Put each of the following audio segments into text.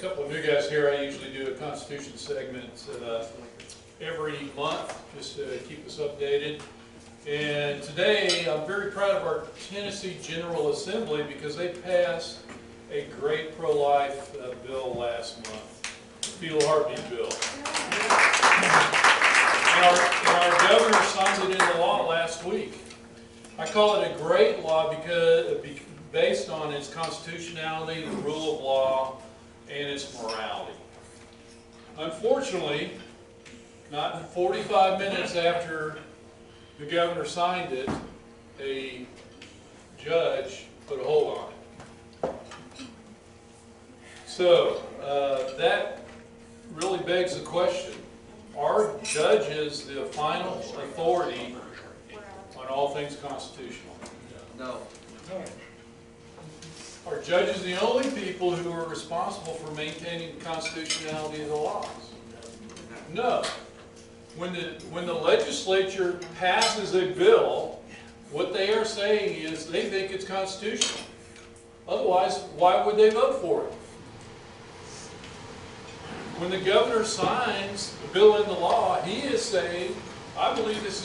couple of new guys here. I usually do a Constitution segment every month just to keep us updated. And today I'm very proud of our Tennessee General Assembly because they passed a great pro-life bill last month, the fetal heartbeat bill. And our governor signed it into law last week. I call it a great law because based on its constitutionality, the rule of law, and its morality. Unfortunately, not 45 minutes after the governor signed it, a judge put a hold on it. So that really begs the question, are judges the final authority on all things constitutional? No. Are judges the only people who are responsible for maintaining the constitutionality of the laws? No. When the legislature passes a bill, what they are saying is they think it's constitutional. Otherwise, why would they vote for it? When the governor signs the bill into law, he is saying, I believe this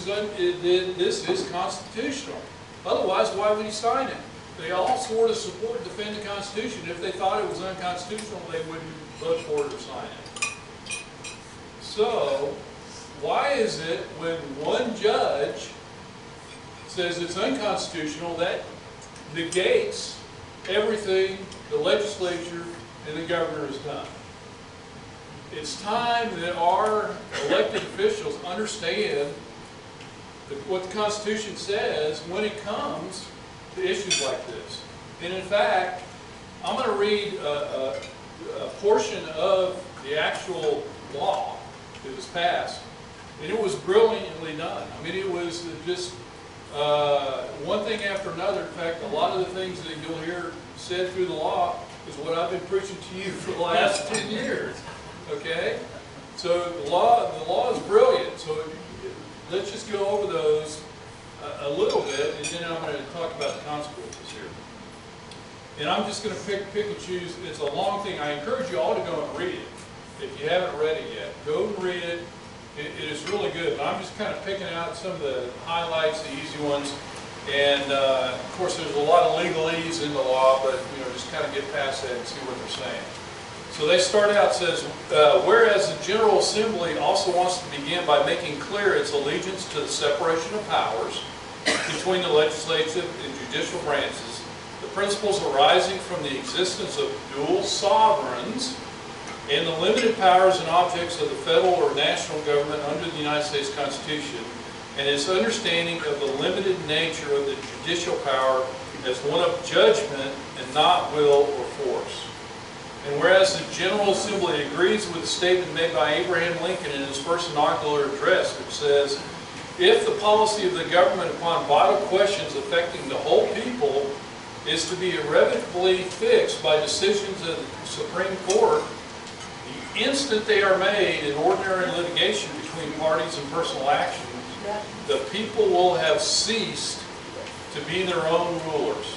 is constitutional. Otherwise, why would he sign it? They all swore to support and defend the Constitution. If they thought it was unconstitutional, they wouldn't vote for it or sign it. So, why is it when one judge says it's unconstitutional, that negates everything the legislature and the governor has done? It's time that our elected officials understand what the Constitution says when it comes to issues like this. And in fact, I'm going to read a portion of the actual law that was passed, and it was brilliantly done. I mean, it was just one thing after another. In fact, a lot of the things that you'll hear said through the law is what I've been preaching to you for the last 10 years. Okay? So the law is brilliant. So let's just go over those a little bit, and then I'm going to talk about the consequences here. And I'm just going to pick and choose. It's a long thing. I encourage you all to go and read it. If you haven't read it yet, go and read it. It is really good. But I'm just kind of picking out some of the highlights, the easy ones. And of course, there's a lot of legalese in the law, but just kind of get past that and see what they're saying. So they start out, says, whereas the General Assembly also wants to begin by making clear its allegiance to the separation of powers between the legislative and judicial branches, the principles arising from the existence of dual sovereigns, and the limited powers and objects of the federal or national government under the United States Constitution, and its understanding of the limited nature of the judicial power as one of judgment and not will or force. And whereas the General Assembly agrees with the statement made by Abraham Lincoln in his first inaugural address, which says, if the policy of the government upon vital questions affecting the whole people is to be irrevocably fixed by decisions of the Supreme Court, the instant they are made in ordinary litigation between parties and personal actions, the people will have ceased to be their own rulers,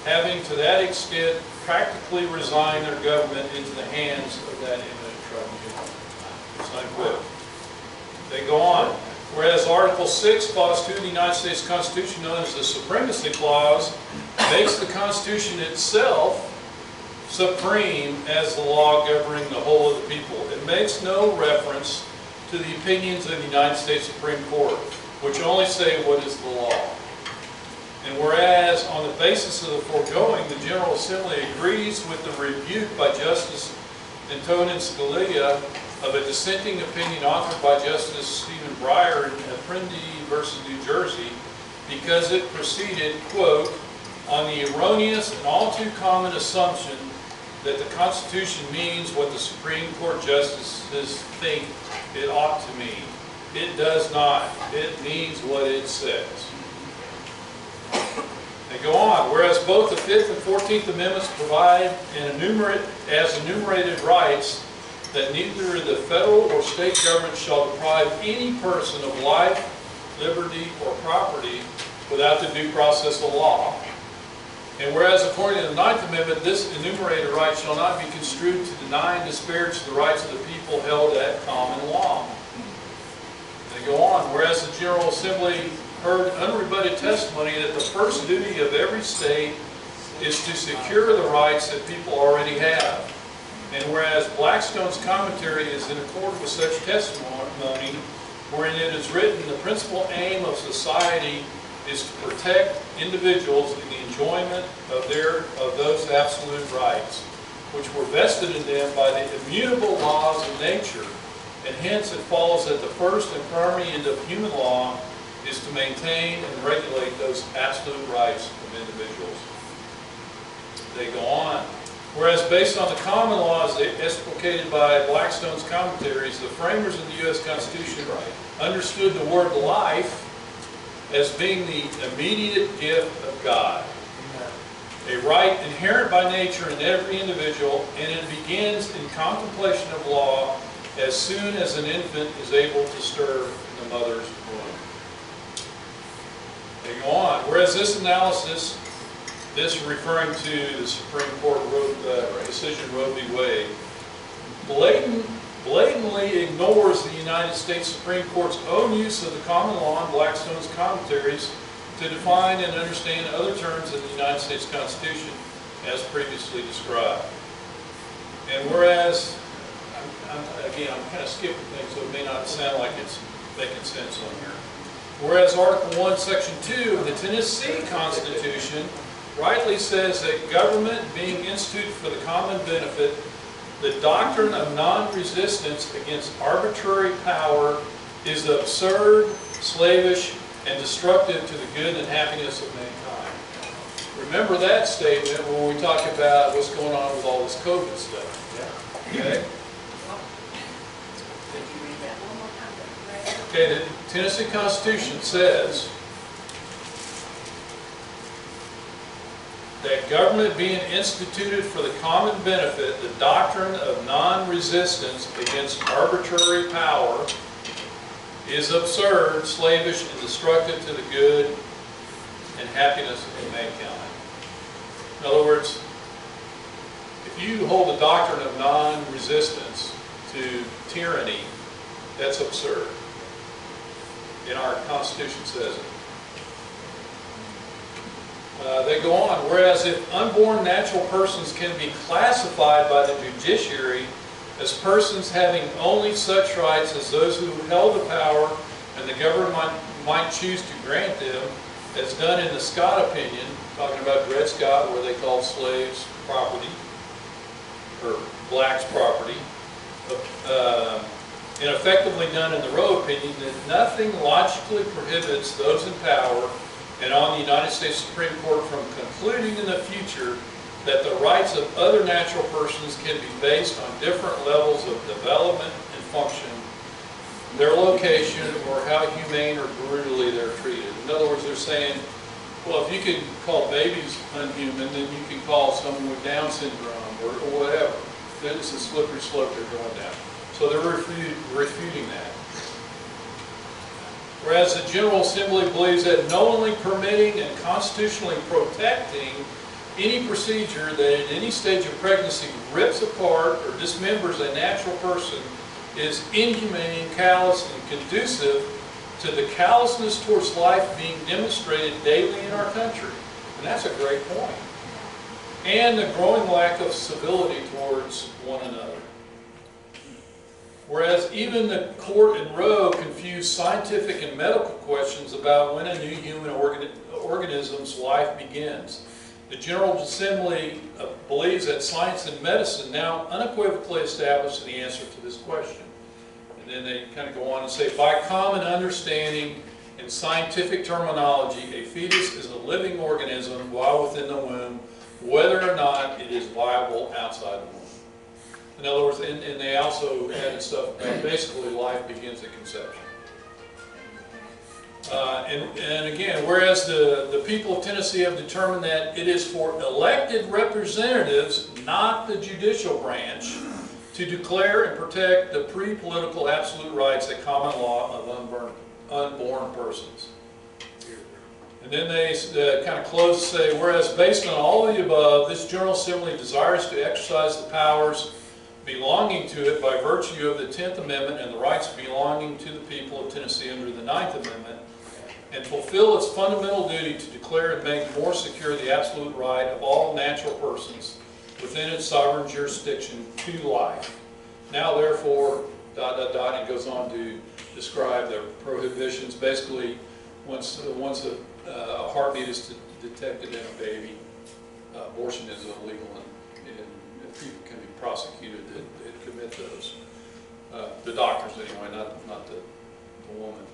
having to that extent practically resigned their government into the hands of that eminent tribunal. It's unquote. They go on. Whereas Article 6, Clause 2 of the United States Constitution, known as the Supremacy Clause, makes the Constitution itself supreme as the law governing the whole of the people. It makes no reference to the opinions of the United States Supreme Court, which only say what is the law. And whereas, on the basis of the foregoing, the General Assembly agrees with the rebuke by Justice Antonin Scalia of a dissenting opinion authored by Justice Stephen Breyer in Apprendi v. New Jersey, because it proceeded, quote, on the erroneous and all too common assumption that the Constitution means what the Supreme Court justices think it ought to mean. It does not. It means what it says. They go on, whereas both the 5th and 14th Amendments provide as enumerated rights that neither the federal or state government shall deprive any person of life, liberty, or property without the due process of law. And whereas according to the Ninth Amendment, this enumerated right shall not be construed to deny and disparage the rights of the people held at common law. They go on, whereas the General Assembly heard unrebutted testimony that the first duty of every state is to secure the rights that people already have. And whereas Blackstone's commentary is in accord with such testimony, wherein it is written, the principal aim of society is to protect individuals in the enjoyment of those absolute rights, which were vested in them by the immutable laws of nature, and hence it follows that the first and primary end of human law is to maintain and regulate those absolute rights of individuals. They go on. Whereas based on the common laws explicated by Blackstone's commentaries, the framers of the U.S. Constitution understood the word life as being the immediate gift of God, a right inherent by nature in every individual, and it begins in contemplation of law as soon as an infant is able to stir in the mother's womb. They go on. Whereas this analysis, this referring to the Supreme Court decision Roe v. Wade, blatantly ignores the United States Supreme Court's own use of the common law and Blackstone's commentaries to define and understand other terms in the United States Constitution as previously described. And whereas, again, I'm kind of skipping things so it may not sound like it's making sense on here. Whereas Article 1, Section 2 of the Tennessee Constitution rightly says that government being instituted for the common benefit, the doctrine of non-resistance against arbitrary power is absurd, slavish, and destructive to the good and happiness of mankind. Remember that statement when we talk about what's going on with all this COVID stuff. Okay? Okay, the Tennessee Constitution says that government being instituted for the common benefit, the doctrine of non-resistance against arbitrary power is absurd, slavish, and destructive to the good and happiness of mankind. In other words, if you hold the doctrine of non-resistance to tyranny, that's absurd. And our Constitution says it. They go on, whereas if unborn natural persons can be classified by the judiciary as persons having only such rights as those who held the power and the government might choose to grant them, as done in the Scott opinion, talking about Dred Scott, where they called slaves property, or blacks property, and effectively done in the Roe opinion, that nothing logically prohibits those in power and on the United States Supreme Court from concluding in the future that the rights of other natural persons can be based on different levels of development and function, their location, or how humane or brutally they're treated. In other words, they're saying, well, if you can call babies unhuman, then you can call someone with Down syndrome or whatever. It's a slippery slope they're going down. So they're refuting that. Whereas the General Assembly believes that knowingly permitting and constitutionally protecting any procedure that at any stage of pregnancy rips apart or dismembers a natural person is inhumane, callous, and conducive to the callousness towards life being demonstrated daily in our country. And that's a great point. And the growing lack of civility towards one another. Whereas even the court in Roe confused scientific and medical questions about when a new human organism's life begins. The General Assembly believes that science and medicine now unequivocally establish the answer to this question. And then they kind of go on and say, by common understanding and scientific terminology, a fetus is a living organism while within the womb, whether or not it is viable outside the womb. In other words, and they also added stuff about basically life begins at conception. And again, whereas the people of Tennessee have determined that it is for elected representatives, not the judicial branch, to declare and protect the pre-political absolute rights at common law of unborn persons. And then they kind of close to say, whereas based on all of the above, this General Assembly desires to exercise the powers belonging to it by virtue of the 10th Amendment and the rights belonging to the people of Tennessee under the 9th Amendment, and fulfill its fundamental duty to declare and make more secure the absolute right of all natural persons within its sovereign jurisdiction to life. Now therefore, ... and it goes on to describe the prohibitions. Basically, once a heartbeat is detected in a baby, abortion is illegal, and people can be prosecuted that commit those. The doctors anyway, not the woman.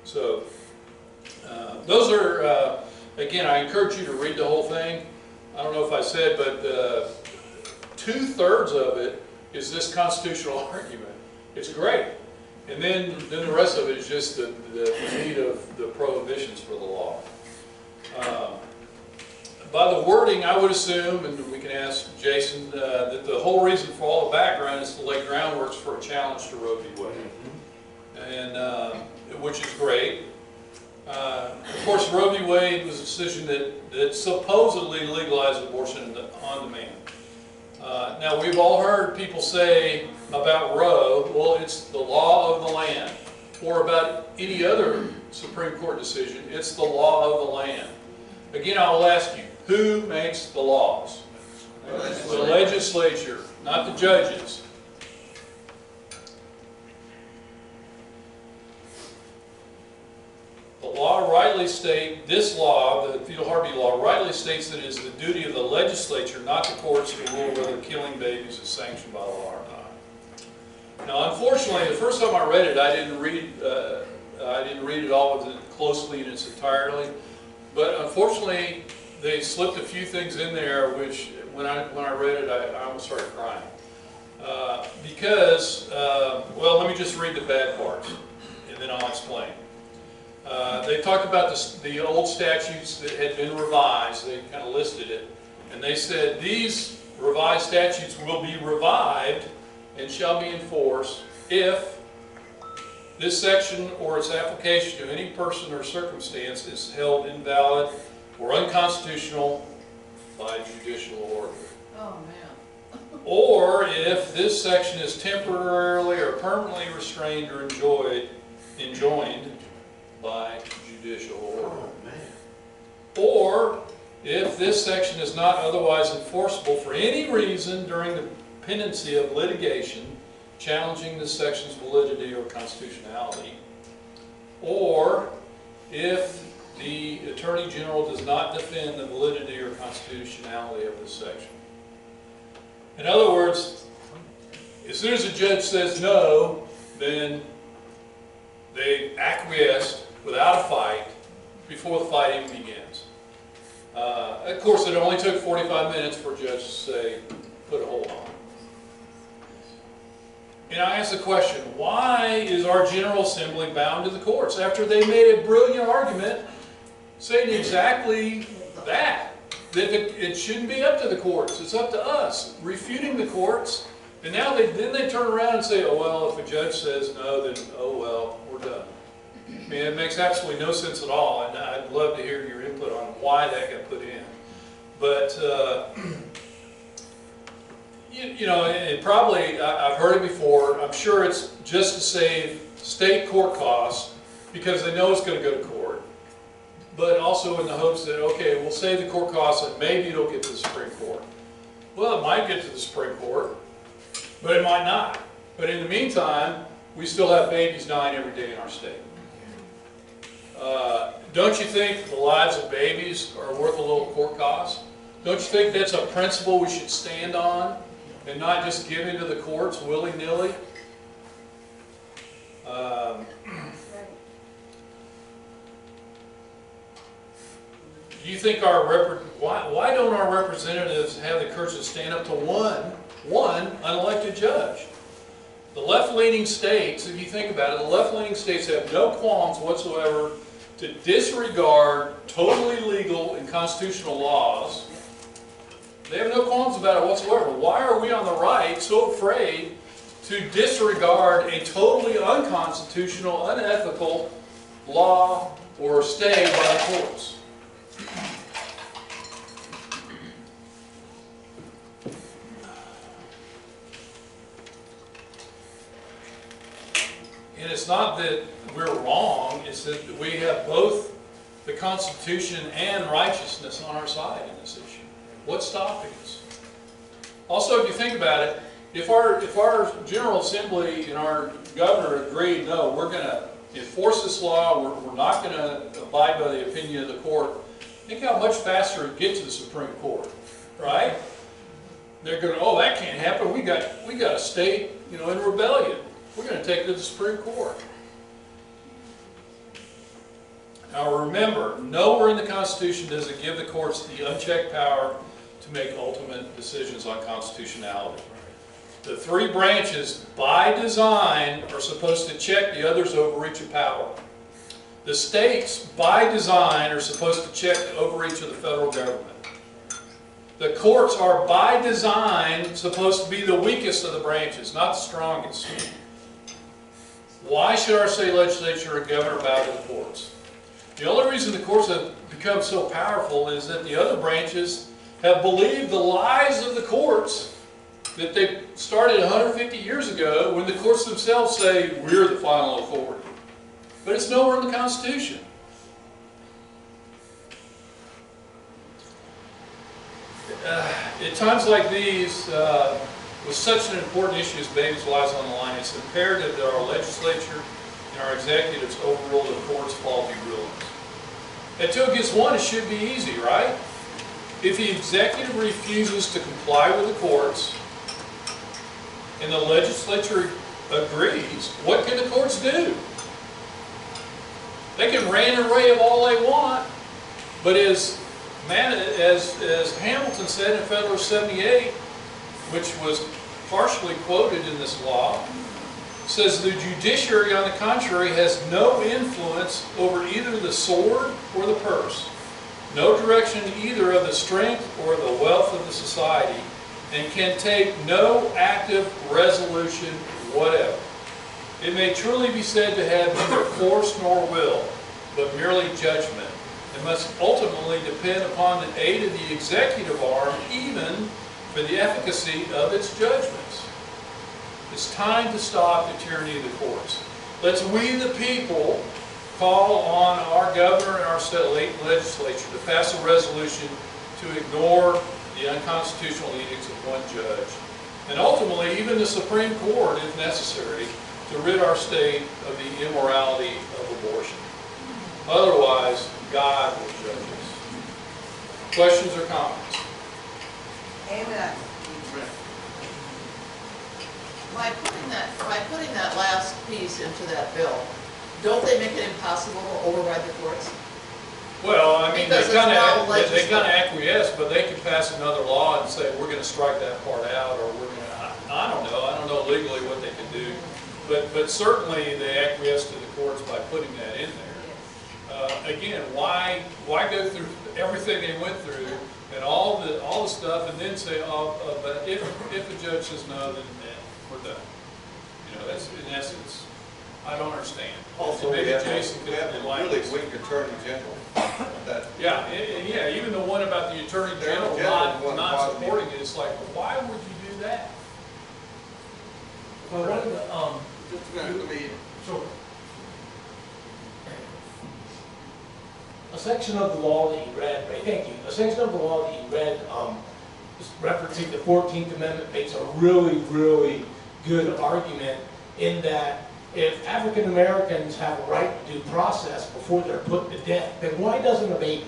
So those are, again, I encourage you to read the whole thing. I don't know if I said, but 2/3 of it is this constitutional argument. It's great. And then the rest of it is just the meat of the prohibitions for the law. By the wording, I would assume, and we can ask Jason, that the whole reason for all the background is to lay groundwork for a challenge to Roe v. Wade, and which is great. Of course, Roe v. Wade was a decision that supposedly legalized abortion on demand. Now, we've all heard people say about Roe, well, it's the law of the land, or about any other Supreme Court decision, it's the law of the land. Again, I'll ask you, who makes the laws? The legislature, not the judges. The law rightly states, this law, the Thiel-Harvey law, rightly states that it is the duty of the legislature, not the courts, to rule whether killing babies is sanctioned by law or not. Now, unfortunately, the first time I read it, I didn't read it all closely in its entirety. But unfortunately, they slipped a few things in there, which when I read it, I almost started crying. Well, let me just read the bad parts, and then I'll explain. They talked about the old statutes that had been revised. They kind of listed it. And they said, these revised statutes will be revived and shall be enforced if this section or its application to any person or circumstance is held invalid or unconstitutional by judicial order. Oh, man. Or if this section is temporarily or permanently restrained or enjoined by judicial order. Oh, man. Or if this section is not otherwise enforceable for any reason during the pendency of litigation challenging this section's validity or constitutionality. Or if the Attorney General does not defend the validity or constitutionality of this section. In other words, as soon as a judge says no, then they acquiesce without a fight before the fight even begins. Of course, it only took 45 minutes for a judge to say, put a hold on. And I ask the question, why is our General Assembly bound to the courts after they made a brilliant argument saying exactly that it shouldn't be up to the courts, it's up to us, refuting the courts, and now they turn around and say, oh well, if a judge says no, then oh well, we're done. I mean, it makes absolutely no sense at all, and I'd love to hear your input on why that got put in. But you know, and probably I've heard it before. I'm sure it's just to save state court costs because they know it's going to go to court, but also in the hopes that, okay, we'll save the court costs and maybe it'll get to the Supreme Court. Well, it might get to the Supreme Court, but it might not. But in the meantime, we still have babies dying every day in our state. Don't you think the lives of babies are worth a little court cost? Don't you think that's a principle we should stand on and not just give into the courts willy-nilly? Do you think why don't our representatives have the courage to stand up to one unelected judge? The left-leaning states, if you think about it, the left-leaning states have no qualms whatsoever to disregard totally legal and constitutional laws. They have no qualms about it whatsoever. Why are we on the right so afraid to disregard a totally unconstitutional, unethical law or stay by the courts? And it's not that we're wrong, it's that we have both the Constitution and righteousness on our side in this issue. What's stopping us? Also, if you think about it, if our General Assembly and our governor agreed, no, we're going to enforce this law, we're not going to abide by the opinion of the court, think how much faster it gets to the Supreme Court, right? They're going, oh, that can't happen. We got a state, in rebellion. We're going to take it to the Supreme Court. Now remember, nowhere in the Constitution does it give the courts the unchecked power to make ultimate decisions on constitutionality. The three branches, by design, are supposed to check the other's overreach of power. The states, by design, are supposed to check the overreach of the federal government. The courts are, by design, supposed to be the weakest of the branches, not the strongest. Why should our state legislature and governor bow to the courts? The only reason the courts have become so powerful is that the other branches have believed the lies of the courts that they started 150 years ago, when the courts themselves say, we're the final authority. But it's nowhere in the Constitution. At times like these, with such an important issue as babies' lives on the line, it's imperative that our legislature and our executives overrule the court's faulty rulings. At 2 against 1, it should be easy, right? If the executive refuses to comply with the courts, and the legislature agrees, what can the courts do? They can rant and rave all they want, but as Hamilton said in Federalist 78, which was partially quoted in this law, says the judiciary, on the contrary, has no influence over either the sword or the purse, no direction either of the strength or the wealth of the society, and can take no active resolution whatever. It may truly be said to have neither force nor will, but merely judgment, and must ultimately depend upon the aid of the executive arm, even for the efficacy of its judgments. It's time to stop the tyranny of the courts. Let's we the people call on our governor and our state legislature to pass a resolution to ignore the unconstitutional edicts of one judge, and ultimately even the Supreme Court, if necessary, to rid our state of the immorality of abortion. Otherwise, God will judge us. Questions or comments? Amen. By putting that last piece into that bill, don't they make it impossible to override the courts? Well, I mean, they Because kind it's of acquiesce, but they can pass another law and say, we're going to strike that part out, or we're going to, I don't know legally what they can do, but certainly they acquiesce to the courts by putting that in there. Again, why go through everything they went through and all the stuff, and then say, but if the judge says no, then we're done. That's in essence. I don't understand. Also, maybe we have Jason could a really weak attorney general. Yeah, even the one about the attorney general not supporting it. It's like, well, why would you do that? Well, one of the, Just a minute, let me. sure. A section of the law that you read, right, thank you. A section of the law that you read, referencing the 14th Amendment, makes a really, really good argument in that if African Americans have a right to due process before they're put to death, then why doesn't a baby?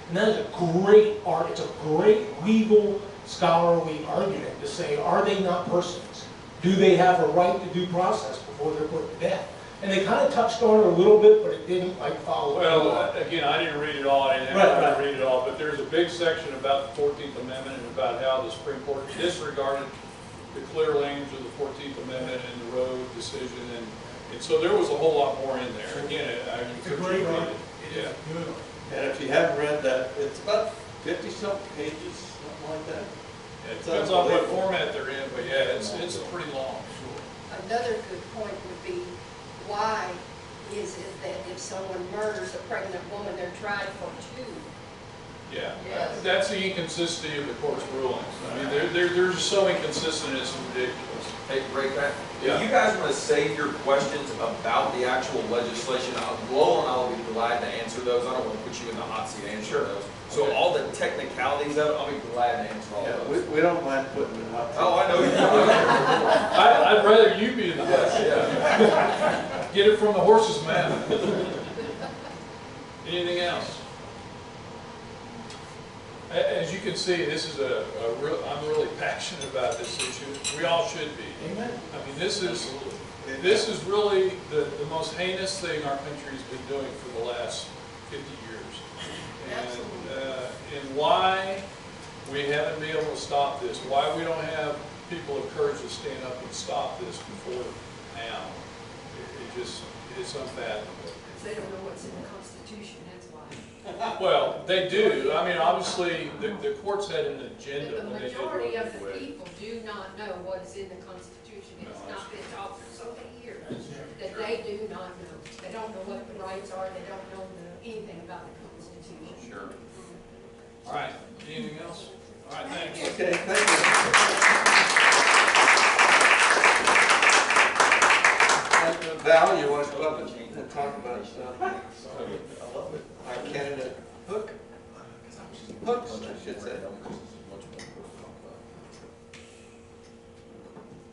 And that is a great it's a great legal scholarly argument to say, are they not persons? Do they have a right to due process before they're put to death? And they kind of touched on it a little bit, but it didn't follow. Well, again, I didn't read it all. I didn't read it all, but there's a big section about the 14th Amendment and about how the Supreme Court disregarded the clear language of the 14th Amendment and the Roe decision, and so there was a whole lot more in there. Again, I encourage you to read it. Yeah. And if you haven't read that, it's about 50-something pages, something like that. Yeah, it depends on what format they're in, but yeah, it's pretty long. Another good point would be, why is it that if someone murders a pregnant woman, they're tried for 2? Yeah, Yes. that's the inconsistency of the court's rulings. I mean, they're so inconsistent, it's ridiculous. take a break back? Yeah. If you guys want to save your questions about the actual legislation, Lowell and I will be glad to answer those. I don't want to put you in the hot seat answering those. So Okay. all the technicalities of it, I'll be glad to answer all Yeah, those. we don't mind putting it out. Oh, I know you do. I'd rather you be in the hot seat. Yeah. Get it from the horse's mouth. Anything else? As you can see, this is I'm really passionate about this issue. We all should be. Amen. I mean, this is really the most heinous thing our country's been doing for the last 50 years. And why we haven't been able to stop this, why we don't have people of courage to stand up and stop this before now. It's unfathomable. They don't know what's in the Constitution, that's why. Well, they do. I mean, obviously, the courts had an agenda The when they did majority what of they the did. people do not know what is in the Constitution. It's No, not been taught for so many years that they do not know. They don't know what the rights are, they don't know anything about the Constitution. Sure. All right, anything else? All right, thanks. Okay, thank you. Val, you want to come up and talk about our candidate Hooks, I should say.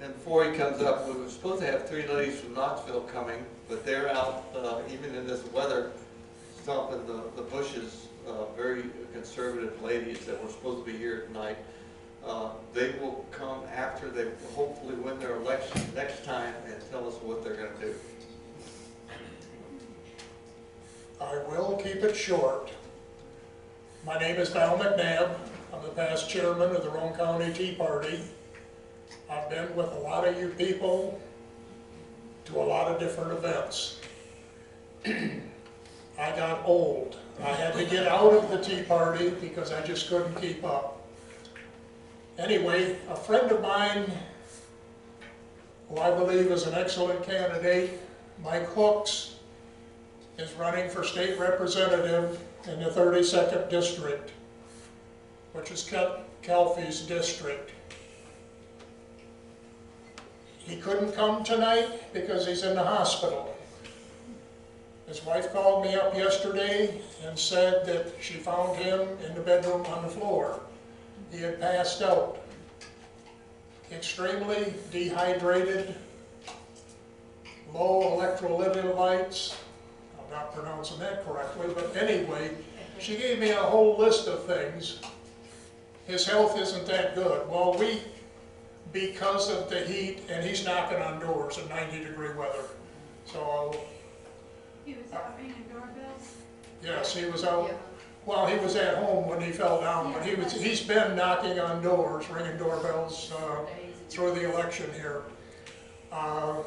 And before he comes up, we were supposed to have 3 ladies from Knoxville coming, but they're out, even in this weather, stomping the bushes, very conservative ladies that were supposed to be here tonight. They will come after they hopefully win their election next time and tell us what they're going to do. I will keep it short. My name is Val McNabb. I'm the past chairman of the Roane County Tea Party. I've been with a lot of you people to a lot of different events. I got old. I had to get out of the Tea Party because I just couldn't keep up. Anyway, a friend of mine, who I believe is an excellent candidate, Mike Hooks, is running for state representative in the 32nd district, which is Calfee's district. He couldn't come tonight because he's in the hospital. His wife called me up yesterday and said that she found him in the bedroom on the floor. He had passed out, extremely dehydrated, low electrolytes. I'm not pronouncing that correctly, but anyway, she gave me a whole list of things. His health isn't that good. Well, because of the heat, and he's knocking on doors in 90-degree weather. So, He was out ringing doorbells? yes, he was out. Yeah. Well, he was at home when he fell down, but he's been knocking on doors, ringing doorbells through the election here. I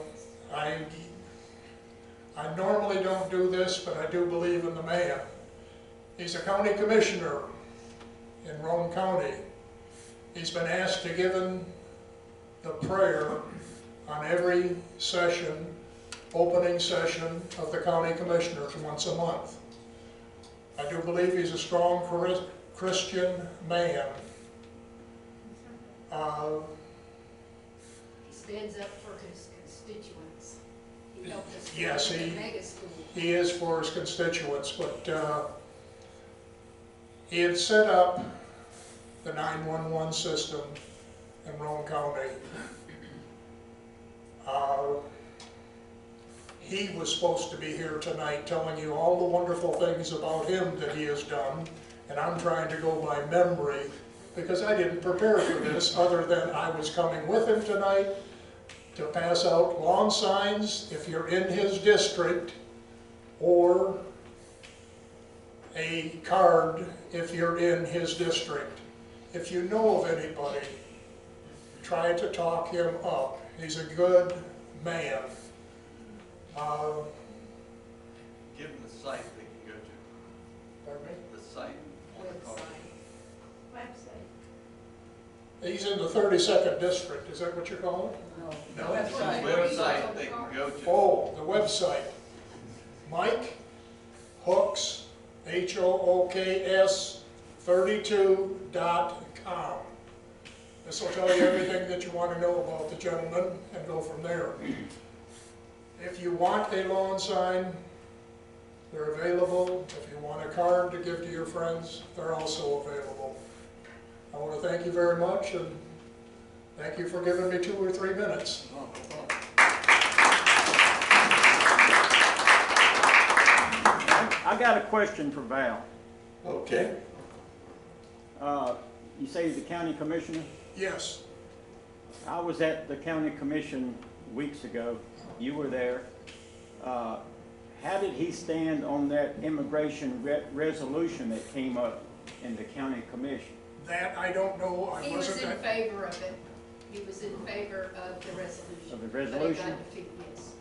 normally don't do this, but I do believe in the man. He's a county commissioner in Roane County. He's been asked to give in the prayer on every session, opening session of the county commissioners once a month. I do believe he's a strong Christian man. He stands up for his constituents. He helped us Yes, with the he- mega school. He is for his constituents, but he had set up the 911 system in Roane County. He was supposed to be here tonight telling you all the wonderful things about him that he has done, and I'm trying to go by memory because I didn't prepare for this other than I was coming with him tonight to pass out lawn signs if you're in his district, or a card if you're in his district. If you know of anybody, try to talk him up. He's a good man. Give them the site they can go to, Pardon me? the site. Website. He's in the 32nd district, is that what you're calling? No, Website. website they can go to. Oh, the website. Mike Hooks, Hooks, 32.com. This will tell you everything that you want to know about the gentleman and go from there. If you want a lawn sign, they're available. If you want a card to give to your friends, they're also available. I want to thank you very much, and thank you for giving me 2 or 3 minutes. Oh, no problem. I got a question for Val. Okay. You say he's the county commissioner? Yes, I was at the county commission weeks ago. You were there. How did he stand on that immigration resolution that came up in the county commission? that I don't know. I He was wasn't in at, favor of it. He was in favor of the resolution. Of the But it resolution? got defeated, yes.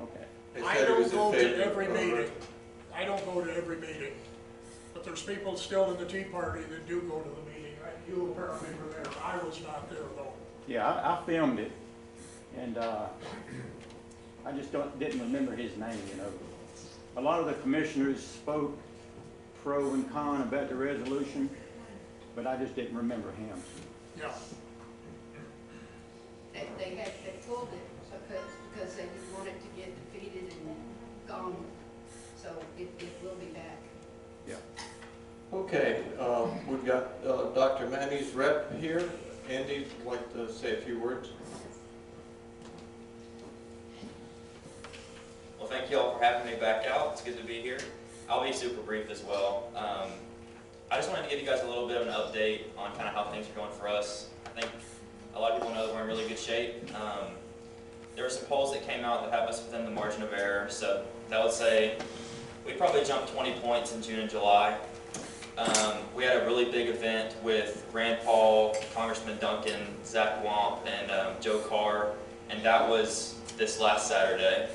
Okay. They I said it don't was in go favor to every of- meeting. I don't go to every meeting. But there's people still in the Tea Party that do go to the meeting. You apparently were there. I was not there though. Yeah, I filmed it, and I just didn't remember his name, you know. A lot of the commissioners spoke pro and con about the resolution, but I just didn't remember him. Yeah. They pulled it because they didn't want it to get defeated and gone. So it will be back. Yeah. Okay, we've got Dr. Manny's rep here. Andy would like to say a few words. Well, thank you all for having me back out. It's good to be here. I'll be super brief as well. I just wanted to give you guys a little bit of an update on kind of how things are going for us. I think a lot of people know that we're in really good shape. There were some polls that came out that have us within the margin of error, so that would say we probably jumped 20 points in June and July. We had a really big event with Rand Paul, Congressman Duncan, Zach Wamp, and Joe Carr, and that was this last Saturday.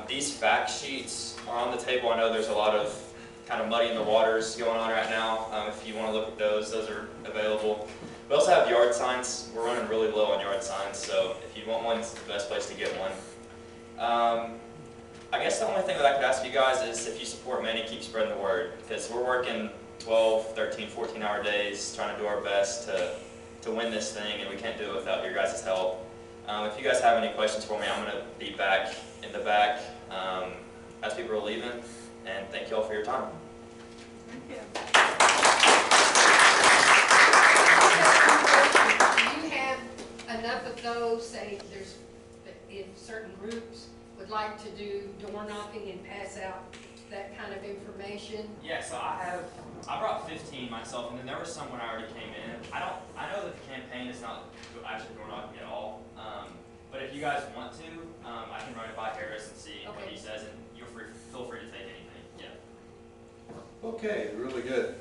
These fact sheets are on the table. I know there's a lot of kind of muddy in the waters going on right now. If you want to look at those are available. We also have yard signs. We're running really low on yard signs, so if you want one, it's the best place to get one. I guess the only thing that I could ask you guys is if you support Manny, keep spreading the word, because we're working 12, 13, 14-hour days trying to do our best to win this thing, and we can't do it without your guys' help. If you guys have any questions for me, I'm going to be back in the back as people are leaving, and thank you all for your time. Thank you. Do you have enough of those, say if certain groups would like to do door knocking and pass out that kind of information? Yeah, so I brought 15 myself, and then there was some when I already came in. I know that the campaign is not actually door knocking at all, but if you guys want to, I can run it by Harris and see what he says, and feel free to take anything. Yeah. Okay, really good.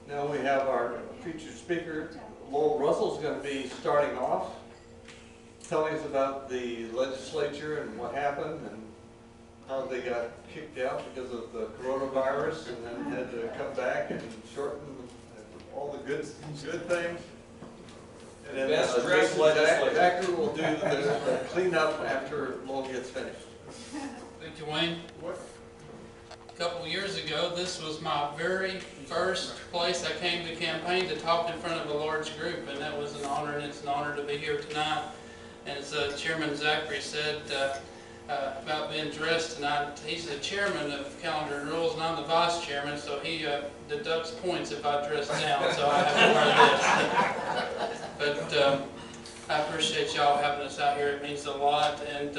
Now we have our featured speaker, Lowell Russell's going to be starting off, telling us about the legislature and what happened and how they got kicked out because of the coronavirus and then had to come back and shorten all the good things. And then Best dressed legislature. Zachary will do the cleanup after Lowell gets finished. Thank you, Wayne. A couple years ago, this was my very first place I came to campaign to talk in front of a large group, and that was an honor, and it's an honor to be here tonight. And as Chairman Zachary said about being dressed tonight, he's the chairman of Calendar and Rules, and I'm the vice chairman, so he deducts points if I dress down, so I have to wear this. But I appreciate y'all having us out here. It means a lot. And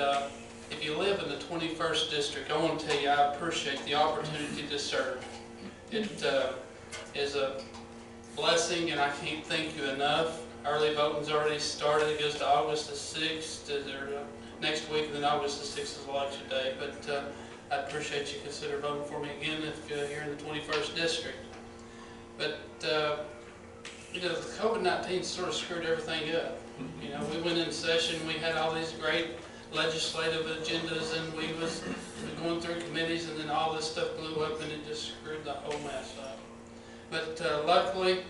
if you live in the 21st District, I want to tell you I appreciate the opportunity to serve. It is a blessing, and I can't thank you enough. Early voting's already started. It goes to August the 6th, next week, and then August the 6th is election day. But I appreciate you consider voting for me again if you're here in the 21st District. But you know, COVID-19 sort of screwed everything up. You know, we went in session, we had all these great legislative agendas, and we was going through committees, and then all this stuff blew up, and it just screwed the whole mess up. But luckily,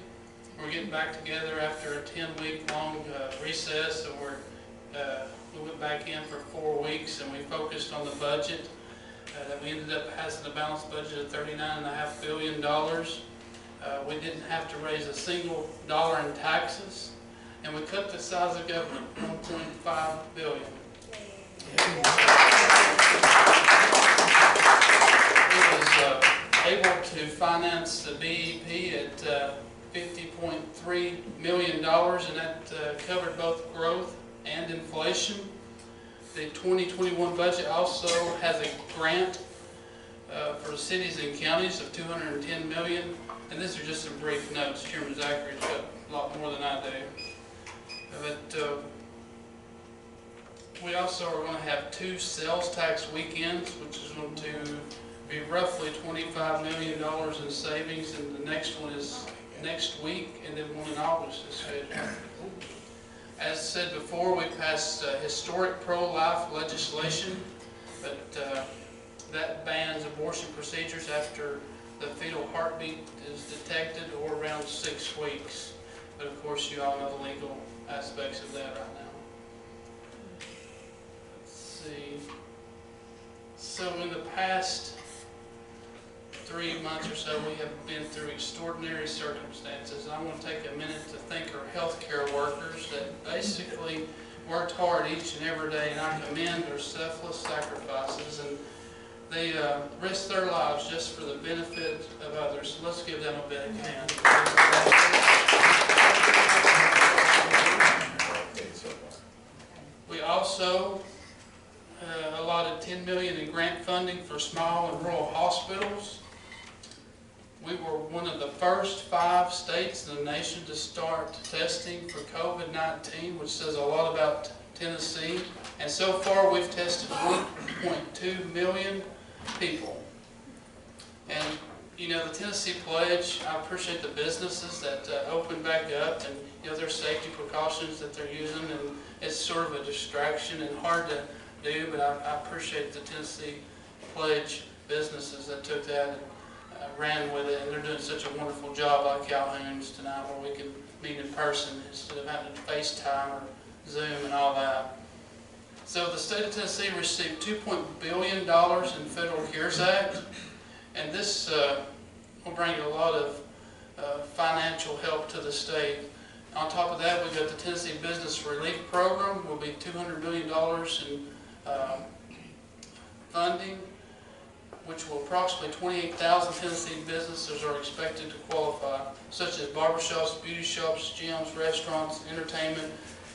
we're getting back together after a 10-week-long recess, and we went back in for 4 weeks, and we focused on the budget. That we ended up passing a balanced budget of $39.5 billion. We didn't have to raise a single dollar in taxes. and we cut the size of government, 1.5 billion. It was able to finance the BEP at $50.3 million, and that covered both growth and inflation. The 2021 budget also has a grant for cities and counties of $210 million, and these are just some brief notes. Chairman Zachary's got a lot more than I do. But we also are going to have 2 sales tax weekends, which is going to be roughly $25 million in savings, and the next one is next week, and then one in August is scheduled. As said before, we passed historic pro-life legislation, but that bans abortion procedures after the fetal heartbeat is detected or around 6 weeks. But of course, you all know the legal aspects of that right now. Let's see. So in the past 3 months or so, we have been through extraordinary circumstances. I want to take a minute to thank our healthcare workers that basically worked hard each and every day, and I commend their selfless sacrifices, and they risked their lives just for the benefit of others. So let's give them a big hand. We also allotted $10 million in grant funding for small and rural hospitals. We were one of the first 5 states in the nation to start testing for COVID-19, which says a lot about Tennessee. And so far, we've tested 1.2 million people. And, you know, the Tennessee Pledge, I appreciate the businesses that opened back up, and, you know, their safety precautions that they're using, and it's sort of a distraction and hard to do, but I appreciate the Tennessee Pledge businesses that took that and ran with it, and they're doing such a wonderful job like Calhoun's tonight, where we can meet in person instead of having to FaceTime or Zoom and all that. So the state of Tennessee received $2 billion in Federal CARES Act, and this will bring a lot of financial help to the state. On top of that, we've got the Tennessee Business Relief Program, will be $200 million in funding, which will approximately 28,000 Tennessee businesses are expected to qualify, such as barbershops, beauty shops, gyms, restaurants, entertainment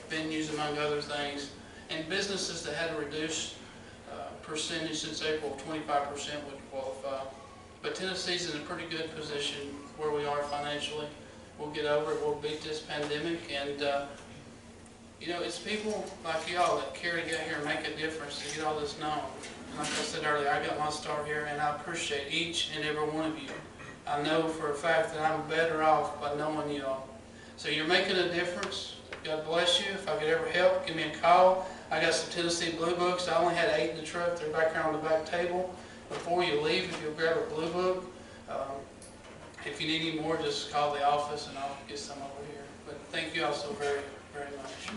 venues, among other things. And businesses that had a reduced percentage since April of 25% would qualify. But Tennessee's in a pretty good position where we are financially. We'll get over it, we'll beat this pandemic, and you know, it's people like y'all that care to get here and make a difference to get all this known. Like I said earlier, I got my start here, and I appreciate each and every one of you. I know for a fact that I'm better off by knowing y'all. So you're making a difference. God bless you. If I could ever help, give me a call. I got some Tennessee Blue Books. I only had 8 in the truck. They're back here on the back table. Before you leave, if you'll grab a Blue Book, if you need any more, just call the office and I'll get some over here. But thank you all so very, very much.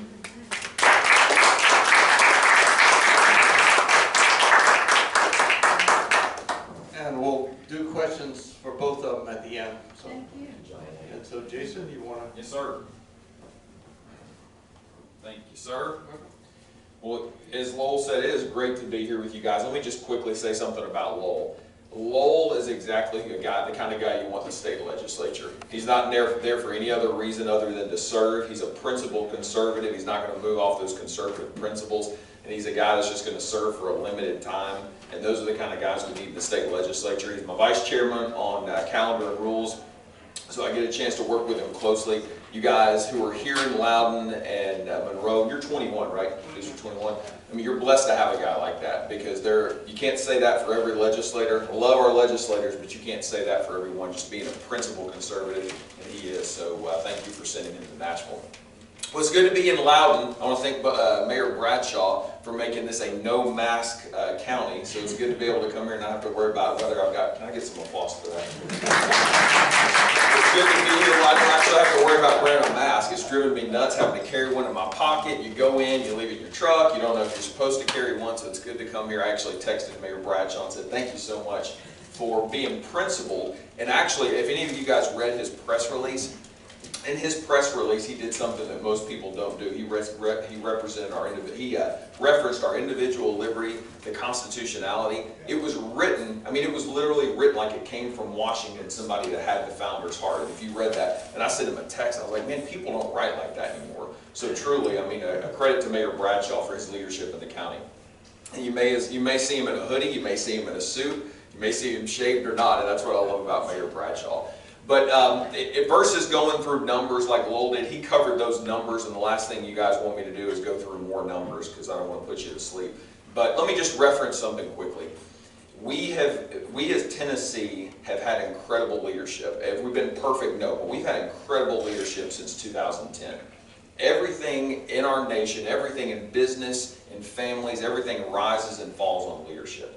And we'll do questions for both of them at the end. So, Thank you. and so Jason, you want to? Yes, sir. Thank you, sir. Well, as Lowell said, it is great to be here with you guys. Let me just quickly say something about Lowell. Lowell is exactly the kind of guy you want in the state legislature. He's not there for any other reason other than to serve. He's a principled conservative. He's not going to move off those conservative principles. And he's a guy that's just going to serve for a limited time. And those are the kind of guys we need in the state legislature. He's my vice chairman on calendar and rules, so I get a chance to work with him closely. You guys who are here in Loudon and Monroe, you're 21, right? District 21. I mean, you're blessed to have a guy like that, because you can't say that for every legislator. I love our legislators, but you can't say that for everyone, just being a principled conservative, and he is. So thank you for sending him to Nashville. Well, it's good to be in Loudon. I want to thank Mayor Bradshaw for making this a no-mask county. So it's good to be able to come here and not have to worry about whether I've got, can I get some applause for that? It's good to be here. I don't actually have to worry about wearing a mask. It's driven me nuts having to carry one in my pocket. You go in, you leave it in your truck. You don't know if you're supposed to carry one, so it's good to come here. I actually texted Mayor Bradshaw and said, thank you so much for being principled. And actually, if any of you guys read his press release, in his press release, he did something that most people don't do. He represented referenced our individual liberty, the constitutionality. It was written, I mean, it was literally written like it came from Washington, somebody that had the founder's heart. And if you read that, and I sent him a text, I was like, man, people don't write like that anymore. So truly, I mean, a credit to Mayor Bradshaw for his leadership in the county. And you may see him in a hoodie, you may see him in a suit, you may see him shaved or not, and that's what I love about Mayor Bradshaw. But versus going through numbers like Lowell did, he covered those numbers, and the last thing you guys want me to do is go through more numbers because I don't want to put you to sleep. But let me just reference something quickly. We as Tennessee have had incredible leadership. Have we been perfect? No, but we've had incredible leadership since 2010. Everything in our nation, everything in business, in families, everything rises and falls on leadership.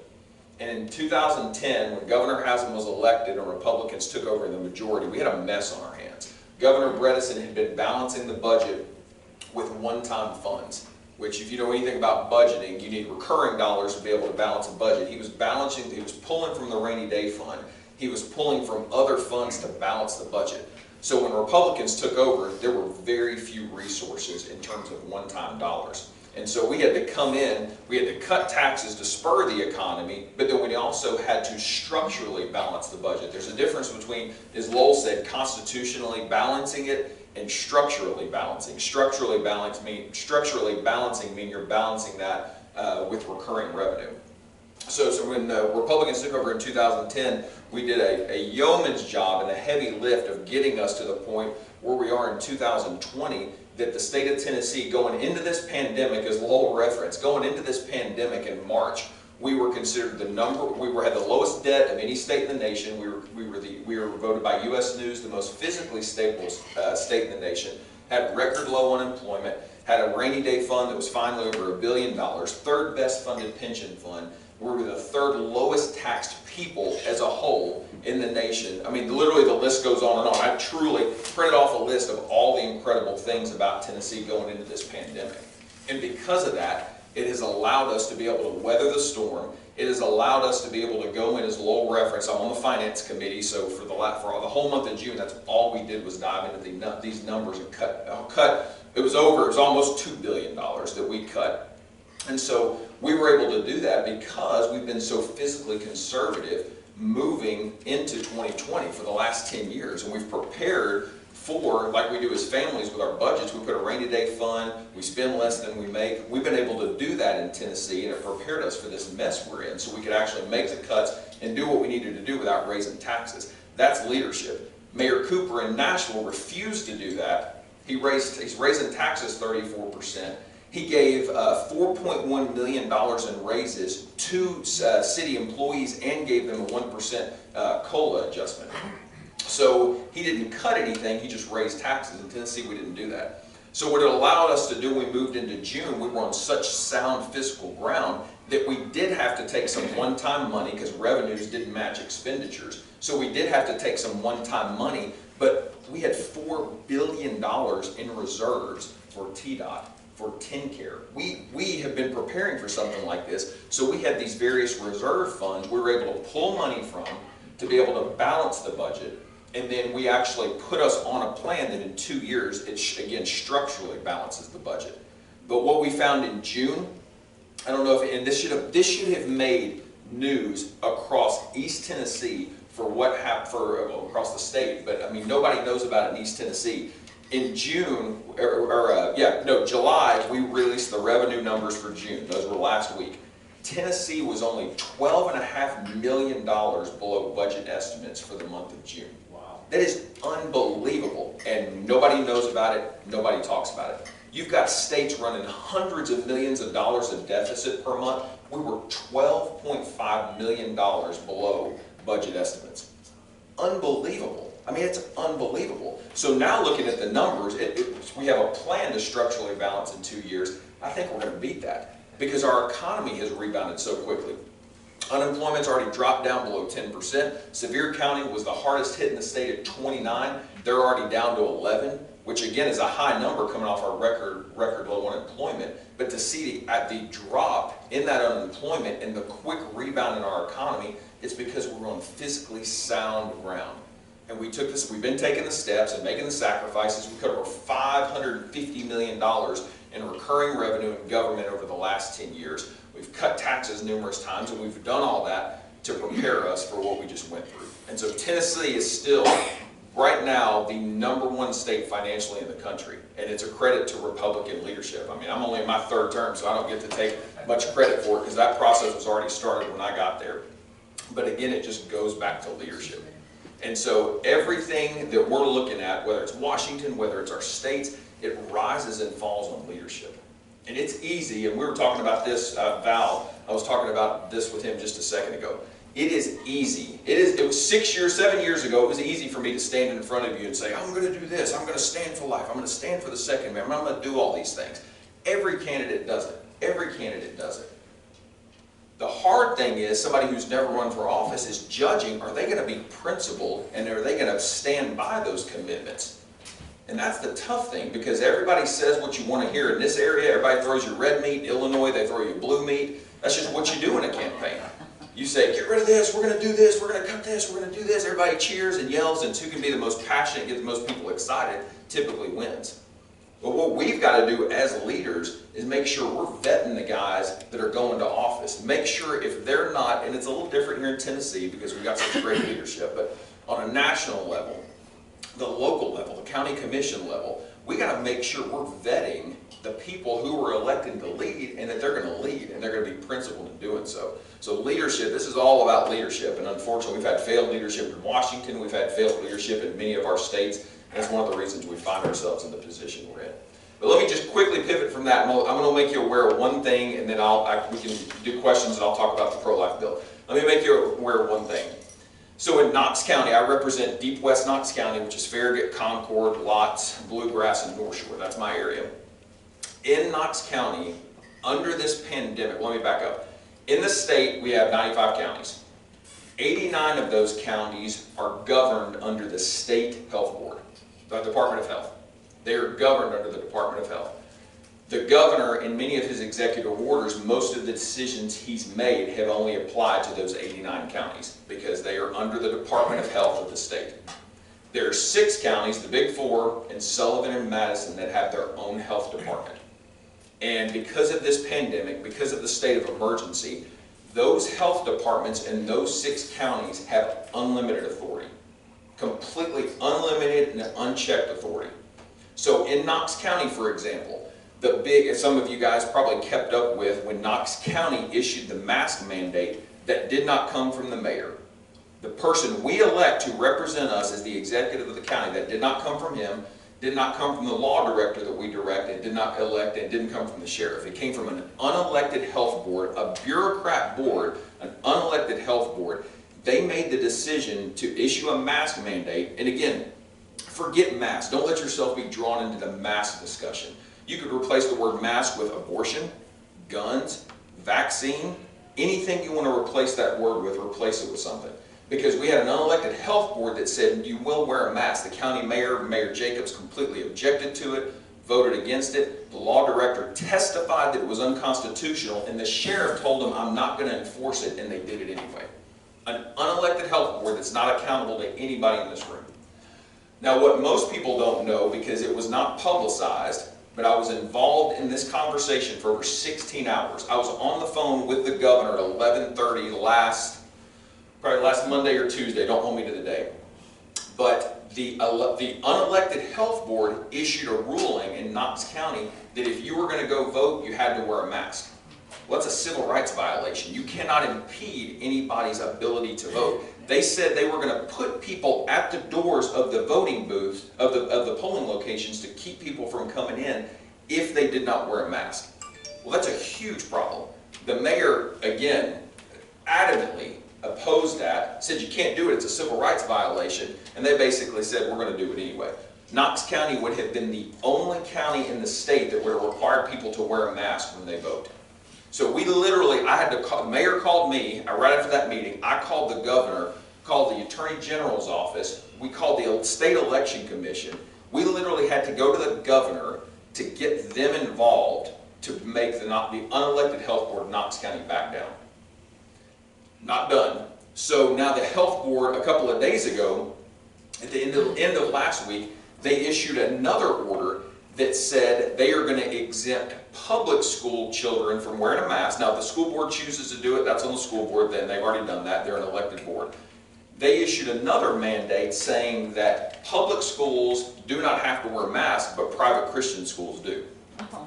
And in 2010, when Governor Haslam was elected and Republicans took over in the majority, we had a mess on our hands. Governor Bredesen had been balancing the budget with one-time funds, which if you know anything about budgeting, you need recurring dollars to be able to balance a budget. He was pulling from the rainy day fund. He was pulling from other funds to balance the budget. So when Republicans took over, there were very few resources in terms of one-time dollars. And so we had to come in, we had to cut taxes to spur the economy, but then we also had to structurally balance the budget. There's a difference between, as Lowell said, constitutionally balancing it and structurally balancing. Structurally balancing means you're balancing that with recurring revenue. So when the Republicans took over in 2010, we did a yeoman's job and a heavy lift of getting us to the point where we are in 2020, that the state of Tennessee, going into this pandemic, as Lowell referenced, going into this pandemic in March, we were considered had the lowest debt of any state in the nation. We were voted by U.S. News the most physically stable state in the nation, had record low unemployment, had a rainy day fund that was finally over $1 billion, third best funded pension fund. We were the third lowest taxed people as a whole in the nation. I mean, literally the list goes on and on. I truly printed off a list of all the incredible things about Tennessee going into this pandemic. And because of that, it has allowed us to be able to weather the storm. It has allowed us to be able to go in, as Lowell referenced. I'm on the finance committee, so for the whole month of June, that's all we did was dive into these numbers and cut. It was almost $2 billion that we cut. And so we were able to do that because we've been so physically conservative moving into 2020 for the last 10 years. And we've prepared for, like we do as families with our budgets, we put a rainy day fund, we spend less than we make. We've been able to do that in Tennessee, and it prepared us for this mess we're in, so we could actually make the cuts and do what we needed to do without raising taxes. That's leadership. Mayor Cooper in Nashville refused to do that. He's raising taxes 34%. He gave $4.1 million in raises to city employees and gave them a 1% COLA adjustment. So he didn't cut anything, he just raised taxes. In Tennessee, we didn't do that. So what it allowed us to do when we moved into June, we were on such sound fiscal ground that we did have to take some one-time money because revenues didn't match expenditures. So we did have to take some one-time money, but we had $4 billion in reserves for TDOT. For TennCare. We have been preparing for something like this, so we had these various reserve funds we were able to pull money from to be able to balance the budget, and then we actually put us on a plan that in 2 years, it again structurally balances the budget. But what we found in June, I don't know if, and this should have made news across East Tennessee for what happened across the state, but I mean nobody knows about it in East Tennessee. In July, we released the revenue numbers for June. Those were last week. Tennessee was only $12.5 million below budget estimates for the month of June. Wow. That is unbelievable, and nobody knows about it, nobody talks about it. You've got states running hundreds of millions of dollars in deficit per month. We were $12.5 million below budget estimates. Unbelievable. I mean, it's unbelievable. So now looking at the numbers, we have a plan to structurally balance in 2 years. I think we're going to beat that because our economy has rebounded so quickly. Unemployment's already dropped down below 10%. Sevier County was the hardest hit in the state at 29. They're already down to 11, which again is a high number coming off our record low unemployment. But to see the drop in that unemployment and the quick rebound in our economy, it's because we're on physically sound ground. And we took this, we've been taking the steps and making the sacrifices. We cut over $550 million in recurring revenue in government over the last 10 years. We've cut taxes numerous times, and we've done all that to prepare us for what we just went through. And so Tennessee is still, right now, the #1 state financially in the country. And it's a credit to Republican leadership. I mean, I'm only in my 3rd term, so I don't get to take much credit for it, because that process was already started when I got there. But again, it just goes back to leadership. And so everything that we're looking at, whether it's Washington, whether it's our states, it rises and falls on leadership. And it's easy, and we were talking about this, Val, I was talking about this with him just a second ago. It is easy. It was 7 years ago, it was easy for me to stand in front of you and say, I'm going to do this, I'm going to stand for life, I'm going to stand for the Second Amendment, I'm going to do all these things. Every candidate does it. Every candidate does it. The hard thing is, somebody who's never run for office is judging, are they going to be principled, and are they going to stand by those commitments? And that's the tough thing, because everybody says what you want to hear in this area. Everybody throws you red meat. Illinois, they throw you blue meat. That's just what you do in a campaign. You say, get rid of this, we're going to do this, we're going to cut this, we're going to do this. Everybody cheers and yells, and who can be the most passionate, get the most people excited, typically wins. But what we've got to do as leaders is make sure we're vetting the guys that are going to office. Make sure if they're not, and it's a little different here in Tennessee because we've got such great leadership, but on a national level, the local level, the county commission level, we got to make sure we're vetting the people who were elected to lead, and that they're going to lead, and they're going to be principled in doing so. So leadership, this is all about leadership, and unfortunately we've had failed leadership in Washington, we've had failed leadership in many of our states. That's one of the reasons we find ourselves in the position we're in. But let me just quickly pivot from that. I'm going to make you aware of one thing, and then we can do questions, and I'll talk about the pro-life bill. Let me make you aware of one thing. So in Knox County, I represent Deep West Knox County, which is Farragut, Concord, Lotts, Bluegrass, and North Shore. That's my area. In Knox County, under this pandemic, let me back up. In the state, we have 95 counties. 89 of those counties are governed under the State Health Board, the Department of Health. They are governed under the Department of Health. The governor, in many of his executive orders, most of the decisions he's made have only applied to those 89 counties because they are under the Department of Health of the state. There are 6 counties, the Big Four, and Sullivan and Madison, that have their own health department. And because of this pandemic, because of the state of emergency, those health departments in those 6 counties have unlimited authority. Completely unlimited and unchecked authority. So in Knox County, for example, as some of you guys probably kept up with, when Knox County issued the mask mandate, that did not come from the mayor. The person we elect to represent us as the executive of the county, that did not come from him, did not come from the law director that we directed, did not elect, and didn't come from the sheriff. It came from an unelected health board, a bureaucrat board, an unelected health board. They made the decision to issue a mask mandate, and again, forget mask. Don't let yourself be drawn into the mask discussion. You could replace the word mask with abortion, guns, vaccine, anything you want to replace that word with, replace it with something. Because we had an unelected health board that said you will wear a mask. The county mayor, Mayor Jacobs, completely objected to it, voted against it. The law director testified that it was unconstitutional, and the sheriff told them, I'm not going to enforce it, and they did it anyway. An unelected health board that's not accountable to anybody in this room. Now, what most people don't know, because it was not publicized, but I was involved in this conversation for over 16 hours. I was on the phone with the governor at 11:30 probably last Monday or Tuesday, don't hold me to the day. But the unelected health board issued a ruling in Knox County that if you were going to go vote, you had to wear a mask. Well, that's a civil rights violation. You cannot impede anybody's ability to vote. They said they were going to put people at the doors of the voting booths, of the polling locations, to keep people from coming in if they did not wear a mask. Well, that's a huge problem. The mayor, again, adamantly opposed that, said you can't do it, it's a civil rights violation, and they basically said we're going to do it anyway. Knox County would have been the only county in the state that would have required people to wear a mask when they vote. So we literally, I had to call, the mayor called me, right after that meeting, I called the governor, called the Attorney General's office, we called the State Election Commission. We literally had to go to the governor to get them involved to make the unelected health board of Knox County back down. Not done. So now the health board, a couple of days ago, At the end of last week, they issued another order that said they are going to exempt public school children from wearing a mask. Now, if the school board chooses to do it, that's on the school board, then they've already done that. They're an elected board. They issued another mandate saying that public schools do not have to wear masks, but private Christian schools do.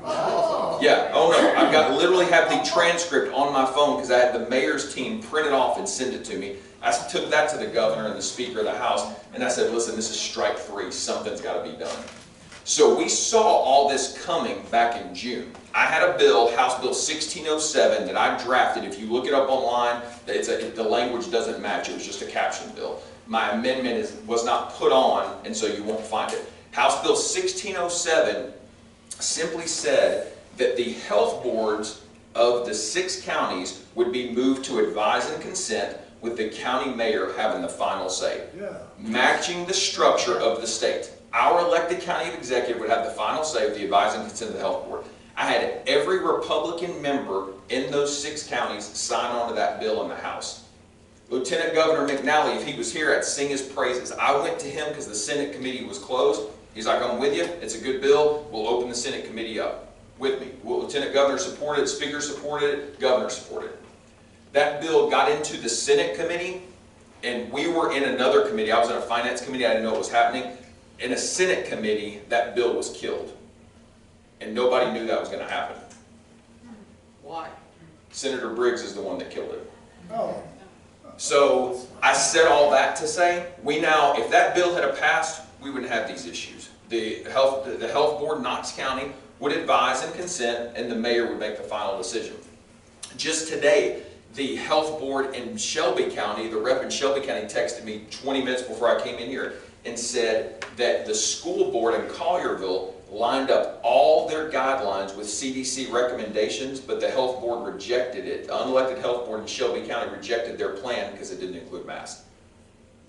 Oh. Yeah, oh no, I've got literally have the transcript on my phone because I had the mayor's team print it off and send it to me. I took that to the governor and the speaker of the house, and I said, listen, this is strike 3, something's got to be done. So we saw all this coming back in June. I had a bill, House Bill 1607, that I drafted. If you look it up online, the language doesn't match. It was just a caption bill. My amendment was not put on, and so you won't find it. House Bill 1607 simply said that the health boards of the 6 counties would be moved to advise and consent, with the county mayor having the final say, matching the structure of the state. Our elected county executive would have the final say with the advise and consent of the health board. I had every Republican member in those 6 counties sign on to that bill in the House. Lieutenant Governor McNally, if he was here, I'd sing his praises. I went to him because the Senate committee was closed. He's like, I'm with you. It's a good bill. We'll open the Senate committee up with me. Well, Lieutenant Governor supported it. Speaker supported it. Governor supported it. That bill got into the Senate committee, and we were in another committee. I was in a finance committee. I didn't know what was happening. In a Senate committee, that bill was killed. And nobody knew that was going to happen. Why? Senator Briggs is the one that killed it. Oh. So I said all that to say, we now, if that bill had passed, we wouldn't have these issues. The health board in Knox County would advise and consent, and the mayor would make the final decision. Just today, the health board in Shelby County, the rep in Shelby County texted me 20 minutes before I came in here and said that the school board in Collierville lined up all their guidelines with CDC recommendations, but the health board rejected it. The unelected health board in Shelby County rejected their plan because it didn't include masks.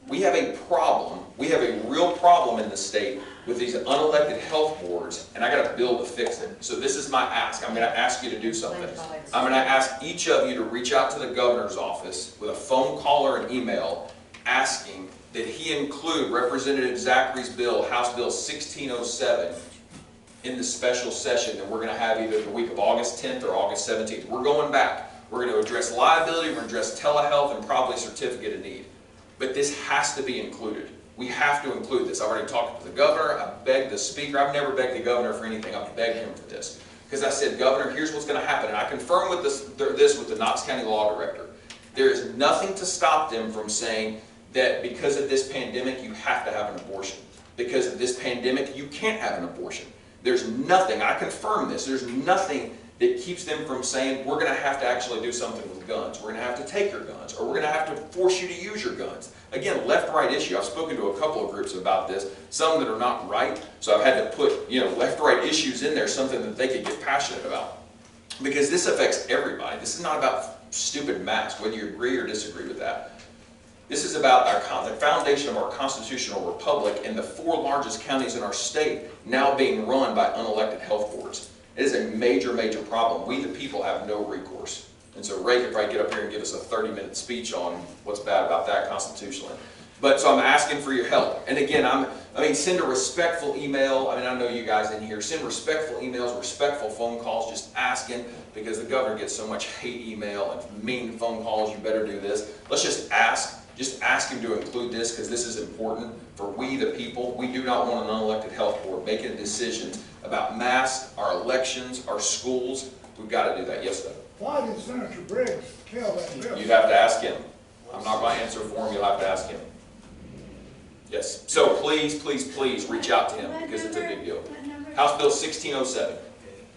We have a problem, we have a real problem in the state with these unelected health boards, and I got a bill to fix it. So this is my ask. I'm going to ask you to do something. I'm going to ask each of you to reach out to the governor's office with a phone call or an email asking that he include Representative Zachary's bill, House Bill 1607, in the special session that we're going to have either the week of August 10th or August 17th. We're going back. We're going to address liability, we're going to address telehealth, and probably certificate of need. But this has to be included. We have to include this. I've already talked to the governor. I begged the speaker. I've never begged the governor for anything. I've begged him for this. Because I said, Governor, here's what's going to happen. And I confirmed with this with the Knox County Law Director. There is nothing to stop them from saying that because of this pandemic, you have to have an abortion. Because of this pandemic, you can't have an abortion. There's nothing, I confirm this, there's nothing that keeps them from saying we're going to have to actually do something with guns. We're going to have to take your guns, or we're going to have to force you to use your guns. Again, left-right issue. I've spoken to a couple of groups about this, some that are not right, so I've had to put, left-right issues in there, something that they could get passionate about. Because this affects everybody. This is not about stupid masks, whether you agree or disagree with that. This is about the foundation of our constitutional republic and the 4 largest counties in our state now being run by unelected health boards. It is a major, major problem. We, the people, have no recourse. And so Ray could probably get up here and give us a 30-minute speech on what's bad about that constitutionally. But so I'm asking for your help. And again, send a respectful email. I know you guys in here. Send respectful emails, respectful phone calls, just asking, because the governor gets so much hate email and mean phone calls, you better do this. Let's just ask. Just ask him to include this, because this is important for we, the people. We do not want an unelected health board making decisions about masks, our elections, our schools. We've got to do that. Yes, sir. Why did Senator Briggs kill that bill? You'd have to ask him. I'm not going to answer for him. You'll have to ask him. Yes. So please, please, please reach out to him, because it's a big deal. House Bill 1607.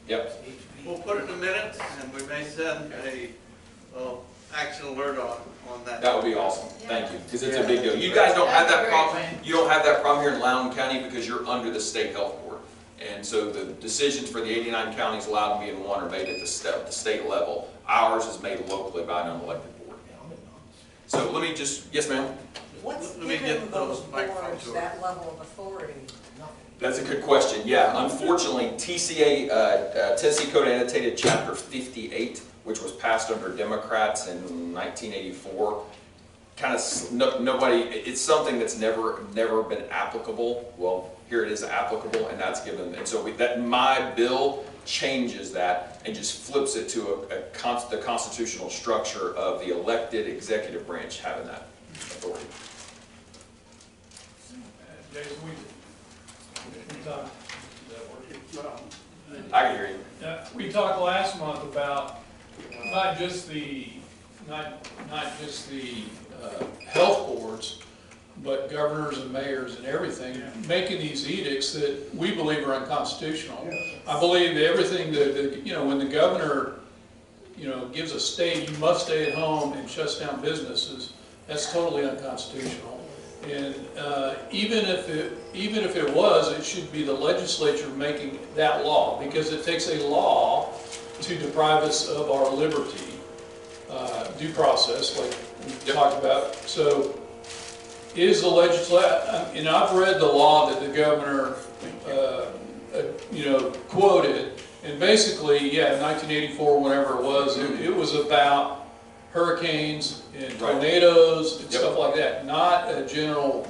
Yep. We'll put it in the minutes, and we may send a action alert on that. That would be awesome. Thank you, because it's a big deal. You guys don't have that problem. You don't have that problem here in Loudoun County because you're under the state health board. And so the decisions for the 89 counties allowed to be in one are made at the state level. Ours is made locally by an unelected board. So let me just, yes ma'am? What's Let me giving get those those microphones boards to her. that level of authority? That's a good question. Yeah, unfortunately, TCA, Tennessee Code Annotated Chapter 58, which was passed under Democrats in 1984, kind of, nobody, it's something that's never been applicable. Well, here it is applicable, and that's given, and so that my bill changes that and just flips it to the constitutional structure of the elected executive branch having that authority. Jason, we talked, I can hear you. we talked last month about not just the health boards, but governors and mayors and everything, making these edicts that we believe are unconstitutional. I believe that everything that, you know, when the governor, you know, gives a state, you must stay at home and shuts down businesses, that's totally unconstitutional. And even if it was, it should be the legislature making that law, because it takes a law to deprive us of our liberty, due process, like we talked about. So, is the legislature, and I've read the law that the governor, you know, quoted, and basically, yeah, in 1984, whenever it was about hurricanes and tornadoes and stuff like that, not a general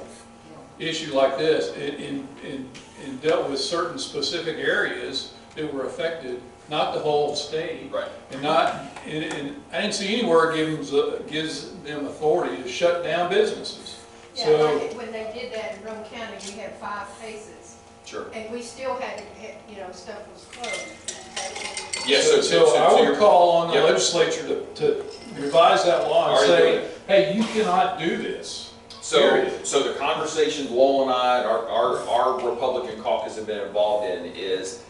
issue like this. It dealt with certain specific areas that were affected, not the whole state. Right. And I didn't see anywhere it gives them authority to shut down businesses. Yeah, So, like when they did that in Roane County, we had 5 cases. Sure. And we still had to, you know, stuff was closed. Yes, so I would call on the yeah. legislature to revise that law and say, hey, you cannot do this. So the conversations Lowell and I, our Republican caucus have been involved in is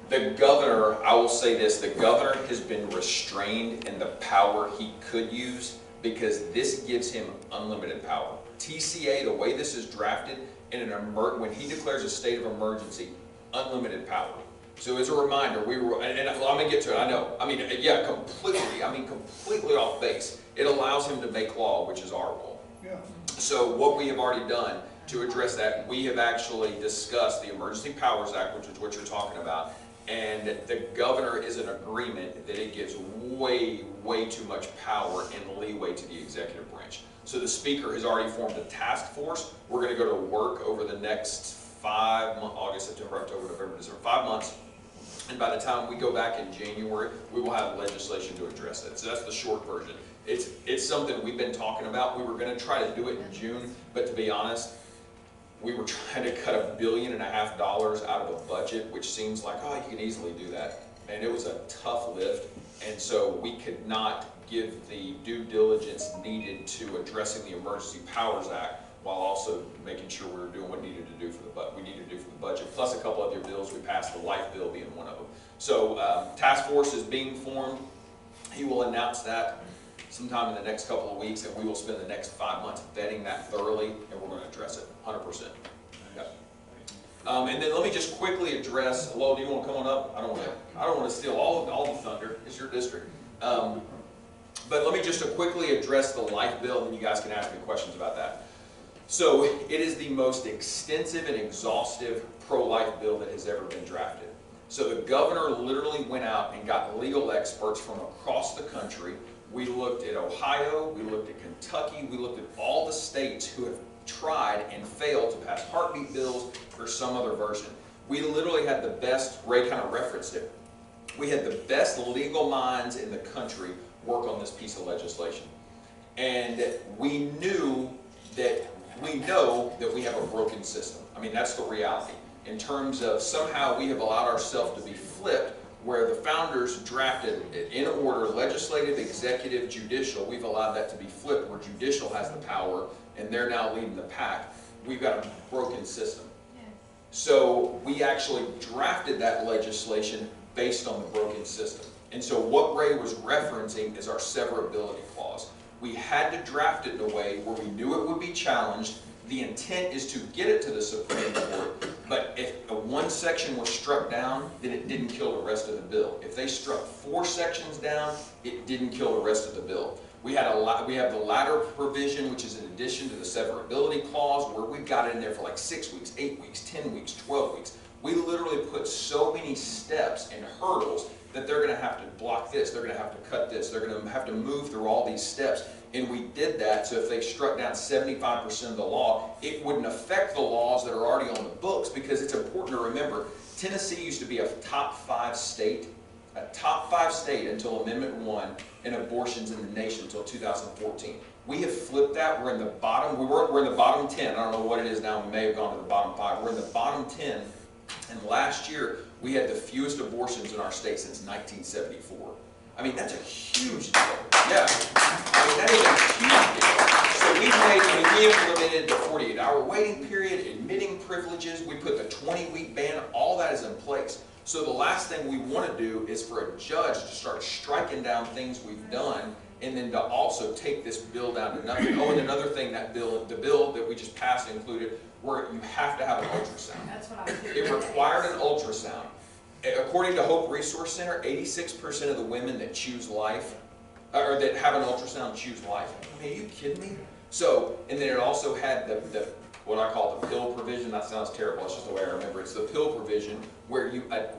the governor, I will say this, the governor has been restrained in the power he could use because this gives him unlimited power. TCA, the way this is drafted, when he declares a state of emergency, unlimited power. So as a reminder, and I'm going to get to it, I know. I mean, yeah, completely off base. It allows him to make law, which is our role. Yeah. So what we have already done to address that, we have actually discussed the Emergency Powers Act, which is what you're talking about, and the governor is in agreement that it gives way too much power and leeway to the executive branch. So the speaker has already formed a task force. We're going to go to work over the next 5 months, August, September, October, November, December, 5 months. And by the time we go back in January, we will have legislation to address that. So that's the short version. It's something we've been talking about. We were going to try to do it in June, but to be honest, we were trying to cut $1.5 billion out of a budget, which seems like, oh, you can easily do that. And it was a tough lift, and so we could not give the due diligence needed to addressing the Emergency Powers Act while also making sure we were doing what we needed to do for the budget, plus a couple other bills we passed, the life bill being one of them. So task force is being formed. He will announce that sometime in the next couple of weeks, and we will spend the next 5 months vetting that thoroughly, and we're going to address it 100%. Okay. And then let me just quickly address. Lowell, do you want to come on up? I don't want to steal all the thunder. It's your district. But let me just quickly address the life bill, and you guys can ask me questions about that. So it is the most extensive and exhaustive pro-life bill that has ever been drafted. So the governor literally went out and got legal experts from across the country. We looked at Ohio, we looked at Kentucky, we looked at all the states who have tried and failed to pass heartbeat bills or some other version. We literally had the best, Ray kind of referenced it, we had the best legal minds in the country work on this piece of legislation. And we know that we have a broken system. I mean, that's the reality. In terms of somehow we have allowed ourselves to be flipped, where the founders drafted in order, legislative, executive, judicial, we've allowed that to be flipped, where judicial has the power, and they're now leading the pack. We've got a broken system. So we actually drafted that legislation based on the broken system. And so what Ray was referencing is our severability clause. We had to draft it in a way where we knew it would be challenged. The intent is to get it to the Supreme Court, but if one section was struck down, then it didn't kill the rest of the bill. If they struck 4 sections down, it didn't kill the rest of the bill. We have the latter provision, which is in addition to the severability clause, where we've got it in there for like 6 weeks, 8 weeks, 10 weeks, 12 weeks. We literally put so many steps and hurdles that they're gonna have to block this, they're gonna have to cut this, they're gonna have to move through all these steps. And we did that, so if they struck down 75% of the law, it wouldn't affect the laws that are already on the books, because it's important to remember, Tennessee used to be a top 5 state until Amendment 1 in abortions in the nation until 2014. We have flipped that. We're in the bottom. We're in the bottom 10. I don't know what it is now. We may have gone to the bottom 5. We're in the bottom 10. And last year we had the fewest abortions in our state since 1974. I mean, that's a huge deal. Yeah. I mean, that is a huge deal. So we implemented the 48-hour waiting period, admitting privileges. We put the 20-week ban. All that is in place. So the last thing we want to do is for a judge to start striking down things we've done, and then to also take this bill down to nothing. Oh, and another thing, the bill that we just passed included where you have to have an ultrasound. That's what I was It required an ultrasound. According to Hope Resource Center, 86% of the women that choose life, or that have an ultrasound, choose life. I mean, are you kidding me? So, and then it also had the what I call the pill provision. That sounds terrible. It's just the way I remember it. It's the pill provision where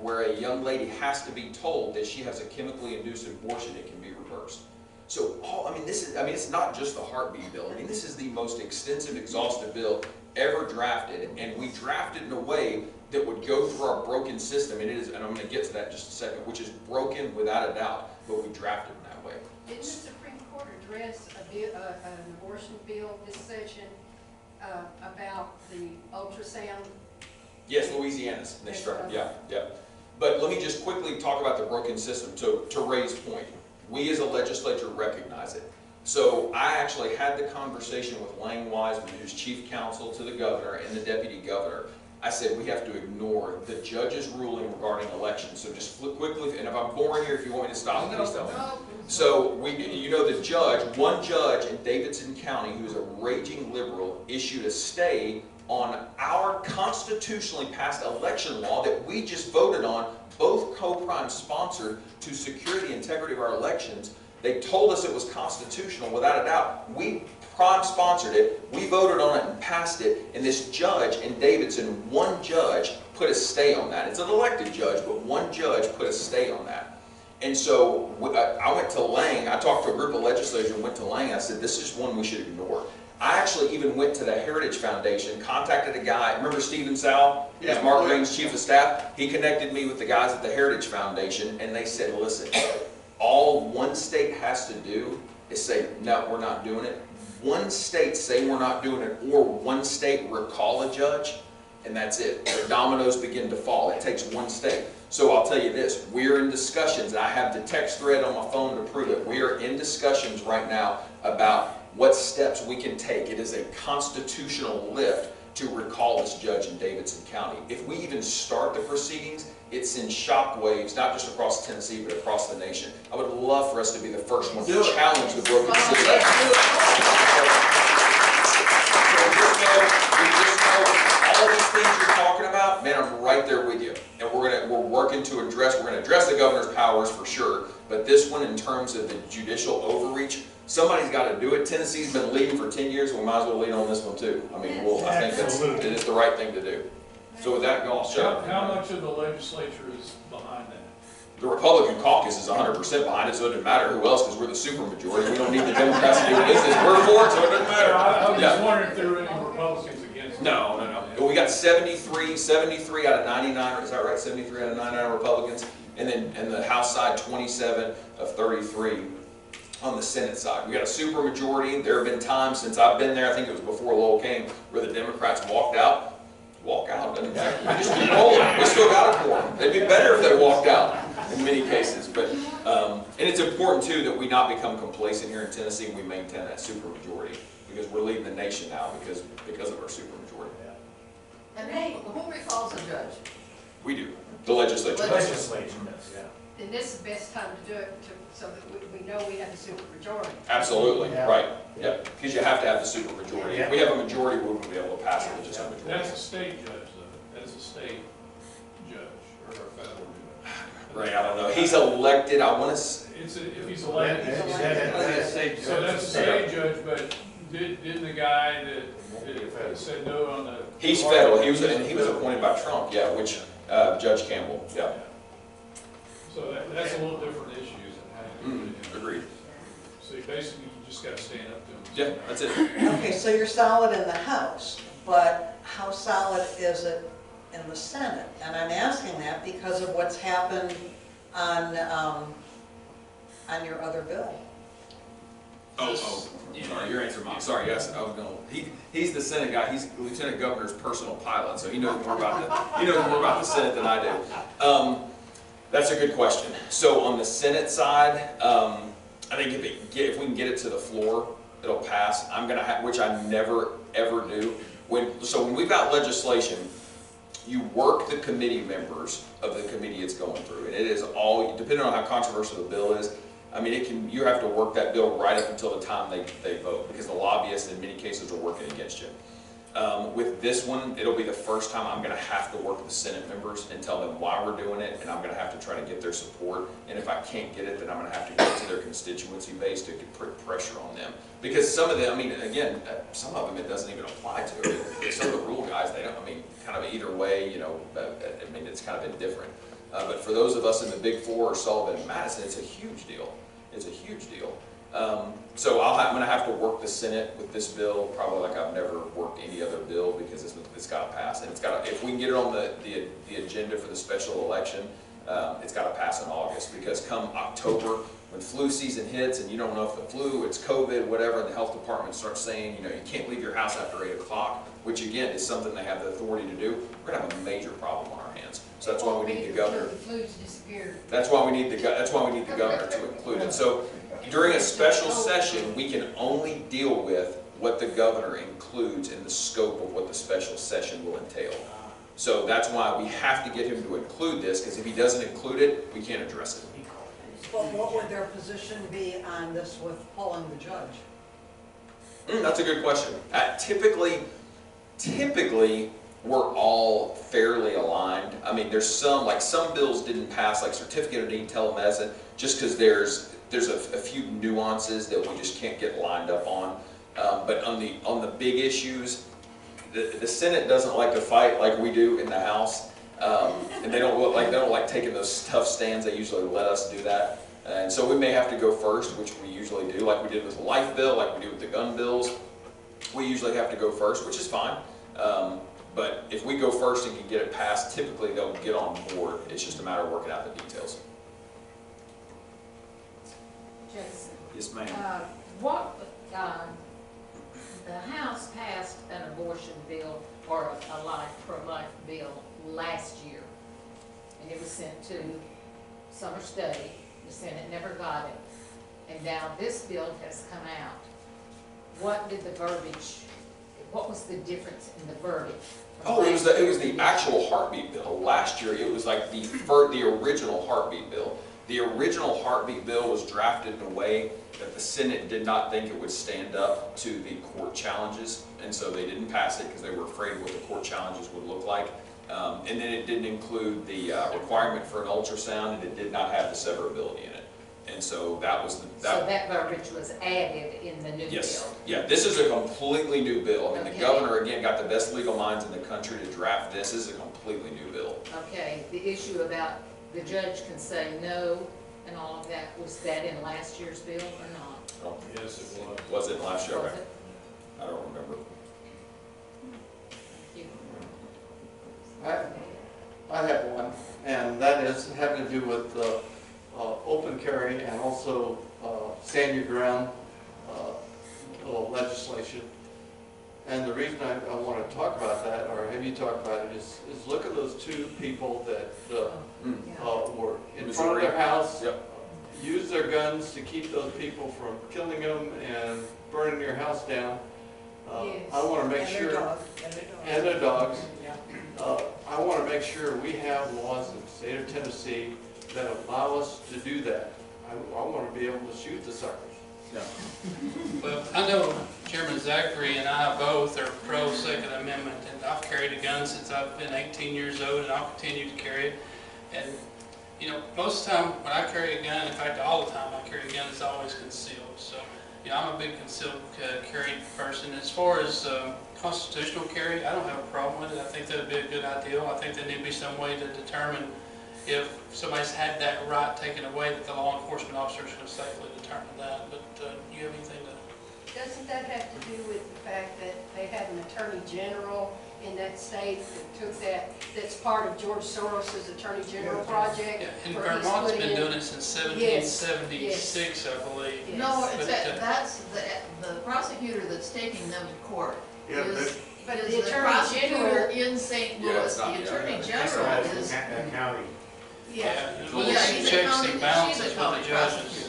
where a young lady has to be told that she has a chemically induced abortion, it can be reversed. So, it's not just the heartbeat bill. I mean, this is the most extensive, exhaustive bill ever drafted, and we drafted in a way that would go through our broken system, and it is, and I'm going to get to that in just a second, which is broken without a doubt, but we drafted it that way. Didn't the Supreme Court address an abortion bill this session about the ultrasound? Yes, Louisiana's. They struck it. Yeah. But let me just quickly talk about the broken system to Ray's point. We as a legislature recognize it. So I actually had the conversation with Lang Wiseman, who's chief counsel to the governor and the deputy governor. I said we have to ignore the judge's ruling regarding elections. So just quickly, and if I'm boring here, if you want me to stop, please tell me. So the judge, one judge in Davidson County, who's a raging liberal, issued a stay on our constitutionally passed election law that we just voted on, both co-prime sponsored, to secure the integrity of our elections. They told us it was constitutional without a doubt. We prime sponsored it, we voted on it and passed it, and this judge in Davidson, one judge put a stay on that. It's an elected judge, but one judge put a stay on that. And so I went to Lang, I talked to a group of legislators and went to Lang, I said, this is one we should ignore. I actually even went to the Heritage Foundation, contacted a guy, remember Stephen Sal? He was Mark Green's chief of staff. He connected me with the guys at the Heritage Foundation, and they said, listen, all one state has to do is say, no, we're not doing it. One state say we're not doing it, or one state recall a judge, and that's it. The dominoes begin to fall. It takes one state. So I'll tell you this, we're in discussions, and I have the text thread on my phone to prove it. We are in discussions right now about what steps we can take. It is a constitutional lift to recall this judge in Davidson County. If we even start the proceedings, it sends shockwaves, not just across Tennessee, but across the nation. I would love for us to be the first one to challenge the broken system. All these things you're talking about, man, I'm right there with you. And we're working to address, we're going to address the governor's powers for sure, but this one in terms of the judicial overreach, somebody's got to do it. Tennessee's been leading for 10 years, we might as well lead on this one too. I mean, I think it is the right thing to do. So with that, go on. How much of the legislature is behind that? The Republican caucus is 100% behind it, so it doesn't matter who else, because we're the supermajority. We don't need the Democrats to do business. We're for it, so it doesn't matter. I was just wondering if there were any Republicans against it. No. We got 73 out of 99, is that right? 73 out of 99 Republicans, and then in the House side, 27 of 33 on the Senate side. We got a super majority. There have been times since I've been there, I think it was before Lowell came, where the Democrats walk out, doesn't matter. We just keep rolling. We still got it for them. It'd be better if they walked out in many cases. But and it's important too that we not become complacent here in Tennessee. We maintain that super majority because we're leading the nation now because of our super majority. And who recalls a judge? We do. The legislature. Legislature does, yeah. And this is the best time to do it so that we know we have a super majority. Absolutely, right. Yep. Because you have to have the super majority. If we have a majority, we won't be able to pass it with just a majority. That's a state judge, though. That's a state judge or a federal judge. Right, I don't know. He's elected, I want to if he's elected, so that's a state judge, but didn't the guy that said no on the... He's federal. He was appointed by Trump, yeah, which Judge Campbell, yeah. So that's a little different issues than having to put it in. Agreed. So basically, you just gotta stand up to them. Yeah, that's it. Okay, so you're solid in the House, but how solid is it in the Senate? And I'm asking that because of what's happened on your other bill. Oh, sorry, your answer, Mike. Sorry, yes, I was going. He's the Senate guy. He's the Lieutenant Governor's personal pilot, so he knows more about the Senate than I do. That's a good question. So on the Senate side, I think if we can get it to the floor, it'll pass. I'm gonna have, which I never ever do. When we've got legislation, you work the committee members of the committee it's going through, and it is all depending on how controversial the bill is. I mean, you have to work that bill right up until the time they vote, because the lobbyists in many cases are working against you. With this one, it'll be the first time I'm going to have to work with the Senate members and tell them why we're doing it, and I'm going to have to try to get their support. And if I can't get it, then I'm going to have to go to their constituency base to put pressure on them. Because some of them, I mean, again, some of them it doesn't even apply to. Some of the rule guys, they don't, I mean, kind of either way, you know, I mean, it's kind of indifferent. But for those of us in the Big Four or Sullivan and Madison, it's a huge deal. It's a huge deal. So I'm going to have to work the Senate with this bill, probably like I've never worked any other bill, because it's got to pass. And it's got to, if we can get it on the agenda for the special election, it's got to pass in August. Because come October, when flu season hits and you don't know if the flu, it's COVID, whatever, and the health department starts saying, you know, you can't leave your house after 8 o'clock, which again is something they have the authority to do, we're going to have a major problem on our hands. So that's why we need the governor. The flu's disappeared. That's why we need the governor to include it. So during a special session, we can only deal with what the governor includes in the scope of what the special session will entail. So that's why we have to get him to include this, because if he doesn't include it, we can't address it. But what would their position be on this with pulling the judge? That's a good question. Typically, we're all fairly aligned. I mean, there's some bills didn't pass, like certificate of need telemedicine, just because there's a few nuances that we just can't get lined up on. But on the big issues, the Senate doesn't like to fight like we do in the House, and they don't like taking those tough stands. They usually let us do that, and so we may have to go first, which we usually do, like we did with the life bill, like we do with the gun bills. We usually have to go first, which is fine. But if we go first and can get it passed, typically they'll get on board. It's just a matter of working out the details. Jason. Yes, ma'am. The House passed an abortion bill or a pro-life bill last year, and it was sent to summer study. The Senate never got it, and now this bill has come out. What did the verbiage? What was the difference in the verdict? Oh, it was the actual heartbeat bill. Last year, it was like the original heartbeat bill. The original heartbeat bill was drafted in a way that the Senate did not think it would stand up to the court challenges, and so they didn't pass it because they were afraid of what the court challenges would look like. And then it didn't include the requirement for an ultrasound, and it did not have the severability in it. And so that was so that verbiage was added in the new bill. Yeah, this is a completely new bill. I mean, Okay. The governor, again, got the best legal minds in the country to draft this. This is a completely new bill. Okay, the issue about the judge can say no and all of that, was that in last year's bill or not? Oh, Yes, it was. was it last year? Was Okay. it? I don't remember. Thank you. I have one, and that is having to do with open carry and also stand your ground legislation. And the reason I want to talk about that, or have you talk about it, is look at those two people that were in front of their house, used their guns to keep those people from killing them and burning your house down. I want to make sure, and their dogs. I want to make sure we have laws in the state of Tennessee that allow us to do that. I want to be able to shoot the suckers. Yeah. Well, I know Chairman Zachary and I both are pro Second Amendment, and I've carried a gun since I've been 18 years old, and I'll continue to carry it. And you know, most of the time when I carry a gun, in fact all the time I carry a gun, it's always concealed. So, you know, I'm a big concealed carry person. As far as constitutional carry, I don't have a problem with it. I think that would be a good idea. I think there need to be some way to determine if somebody's had that right taken away, that the law enforcement officers can safely determine that. But do you have anything to? Doesn't that have to do with the fact that they have an attorney general in that state that took that, that's part of George Soros's attorney general project? Yeah, and where he's Vermont's putting been in- doing it since 1776, I believe. Yes. No, But, it's that's the prosecutor that's taking them to court. Yeah, is- But is the attorney prosecutor general, in St. Yeah, Louis, it's not- the yeah, attorney yeah. general is, County. yeah. Well, yeah, this he's a checks county, and she's balances a with county the judges. prosecutor.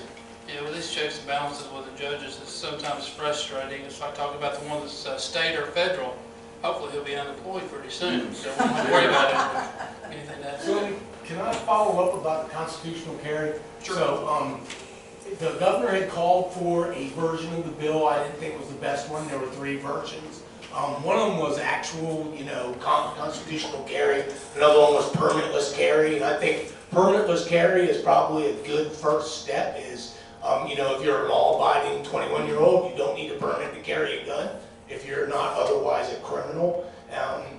Yeah, well, this checks and balances with the judges is sometimes frustrating. It's like talking about the one that's state or federal. Hopefully he'll be unemployed pretty soon, so we don't have to worry about it. Anything else? So, can I follow up about the constitutional carry? Sure. So, the governor had called for a version of the bill I didn't think was the best one. There were 3 versions. One of them was actual, constitutional carry. Another one was permitless carry. And I think permitless carry is probably a good first step. Is, if you're an law-abiding 21-year-old, you don't need a permit to carry a gun if you're not otherwise a criminal.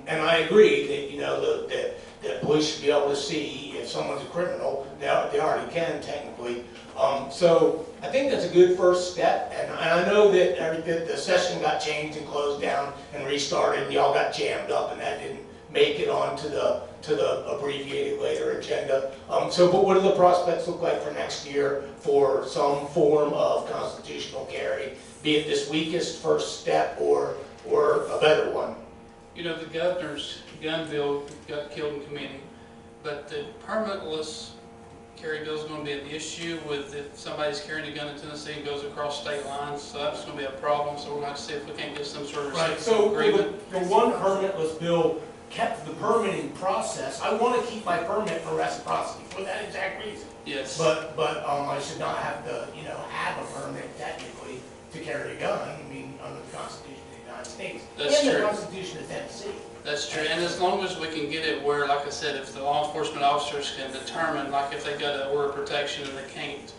And I agree that, that police should be able to see if someone's a criminal. They already can technically. So I think that's a good first step. And I know that the session got changed and closed down and restarted, and y'all got jammed up, and that didn't make it onto the abbreviated later agenda. But what do the prospects look like for next year for some form of constitutional carry, be it this weakest first step or a better one? The governor's gun bill got killed in committee, but the permitless carry bill is going to be an issue with if somebody's carrying a gun in Tennessee and goes across state lines, so that's going to be a problem. So we're going to have to see if we can't get some sort of reciprocal agreement. The one permitless bill kept the permitting process. I want to keep my permit for reciprocity for that exact reason. Yes. But I should not have to, have a permit technically to carry a gun. I mean, under the Constitution of the United States. That's and true. the Constitution of Tennessee. That's true, and as long as we can get it where, like I said, if the law enforcement officers can determine, like if they got an order of protection and they can't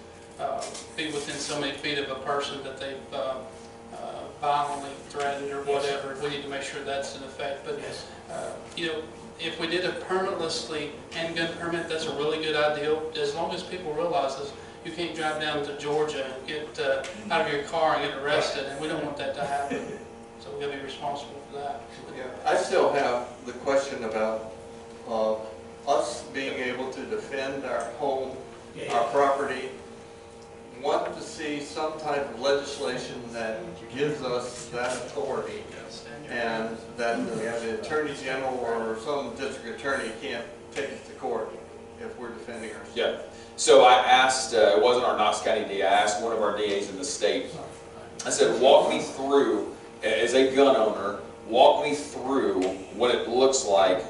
be within so many feet of a person that they've violently threatened or whatever, we need to make sure that's in effect. But if we did a permitlessly handgun permit, that's a really good idea. As long as people realize this, you can't drive down to Georgia and get out of your car and get arrested, and we don't want that to happen. So we've got to be responsible for that. Yeah, I still have the question about us being able to defend our home, our property. Want to see some type of legislation that gives us that authority, and that the Attorney General or some district attorney can't take us to court if we're defending ourselves. Yeah. So I asked, it wasn't our Knox County DA, I asked one of our DAs in the state, I said, walk me through, as a gun owner, walk me through what it looks like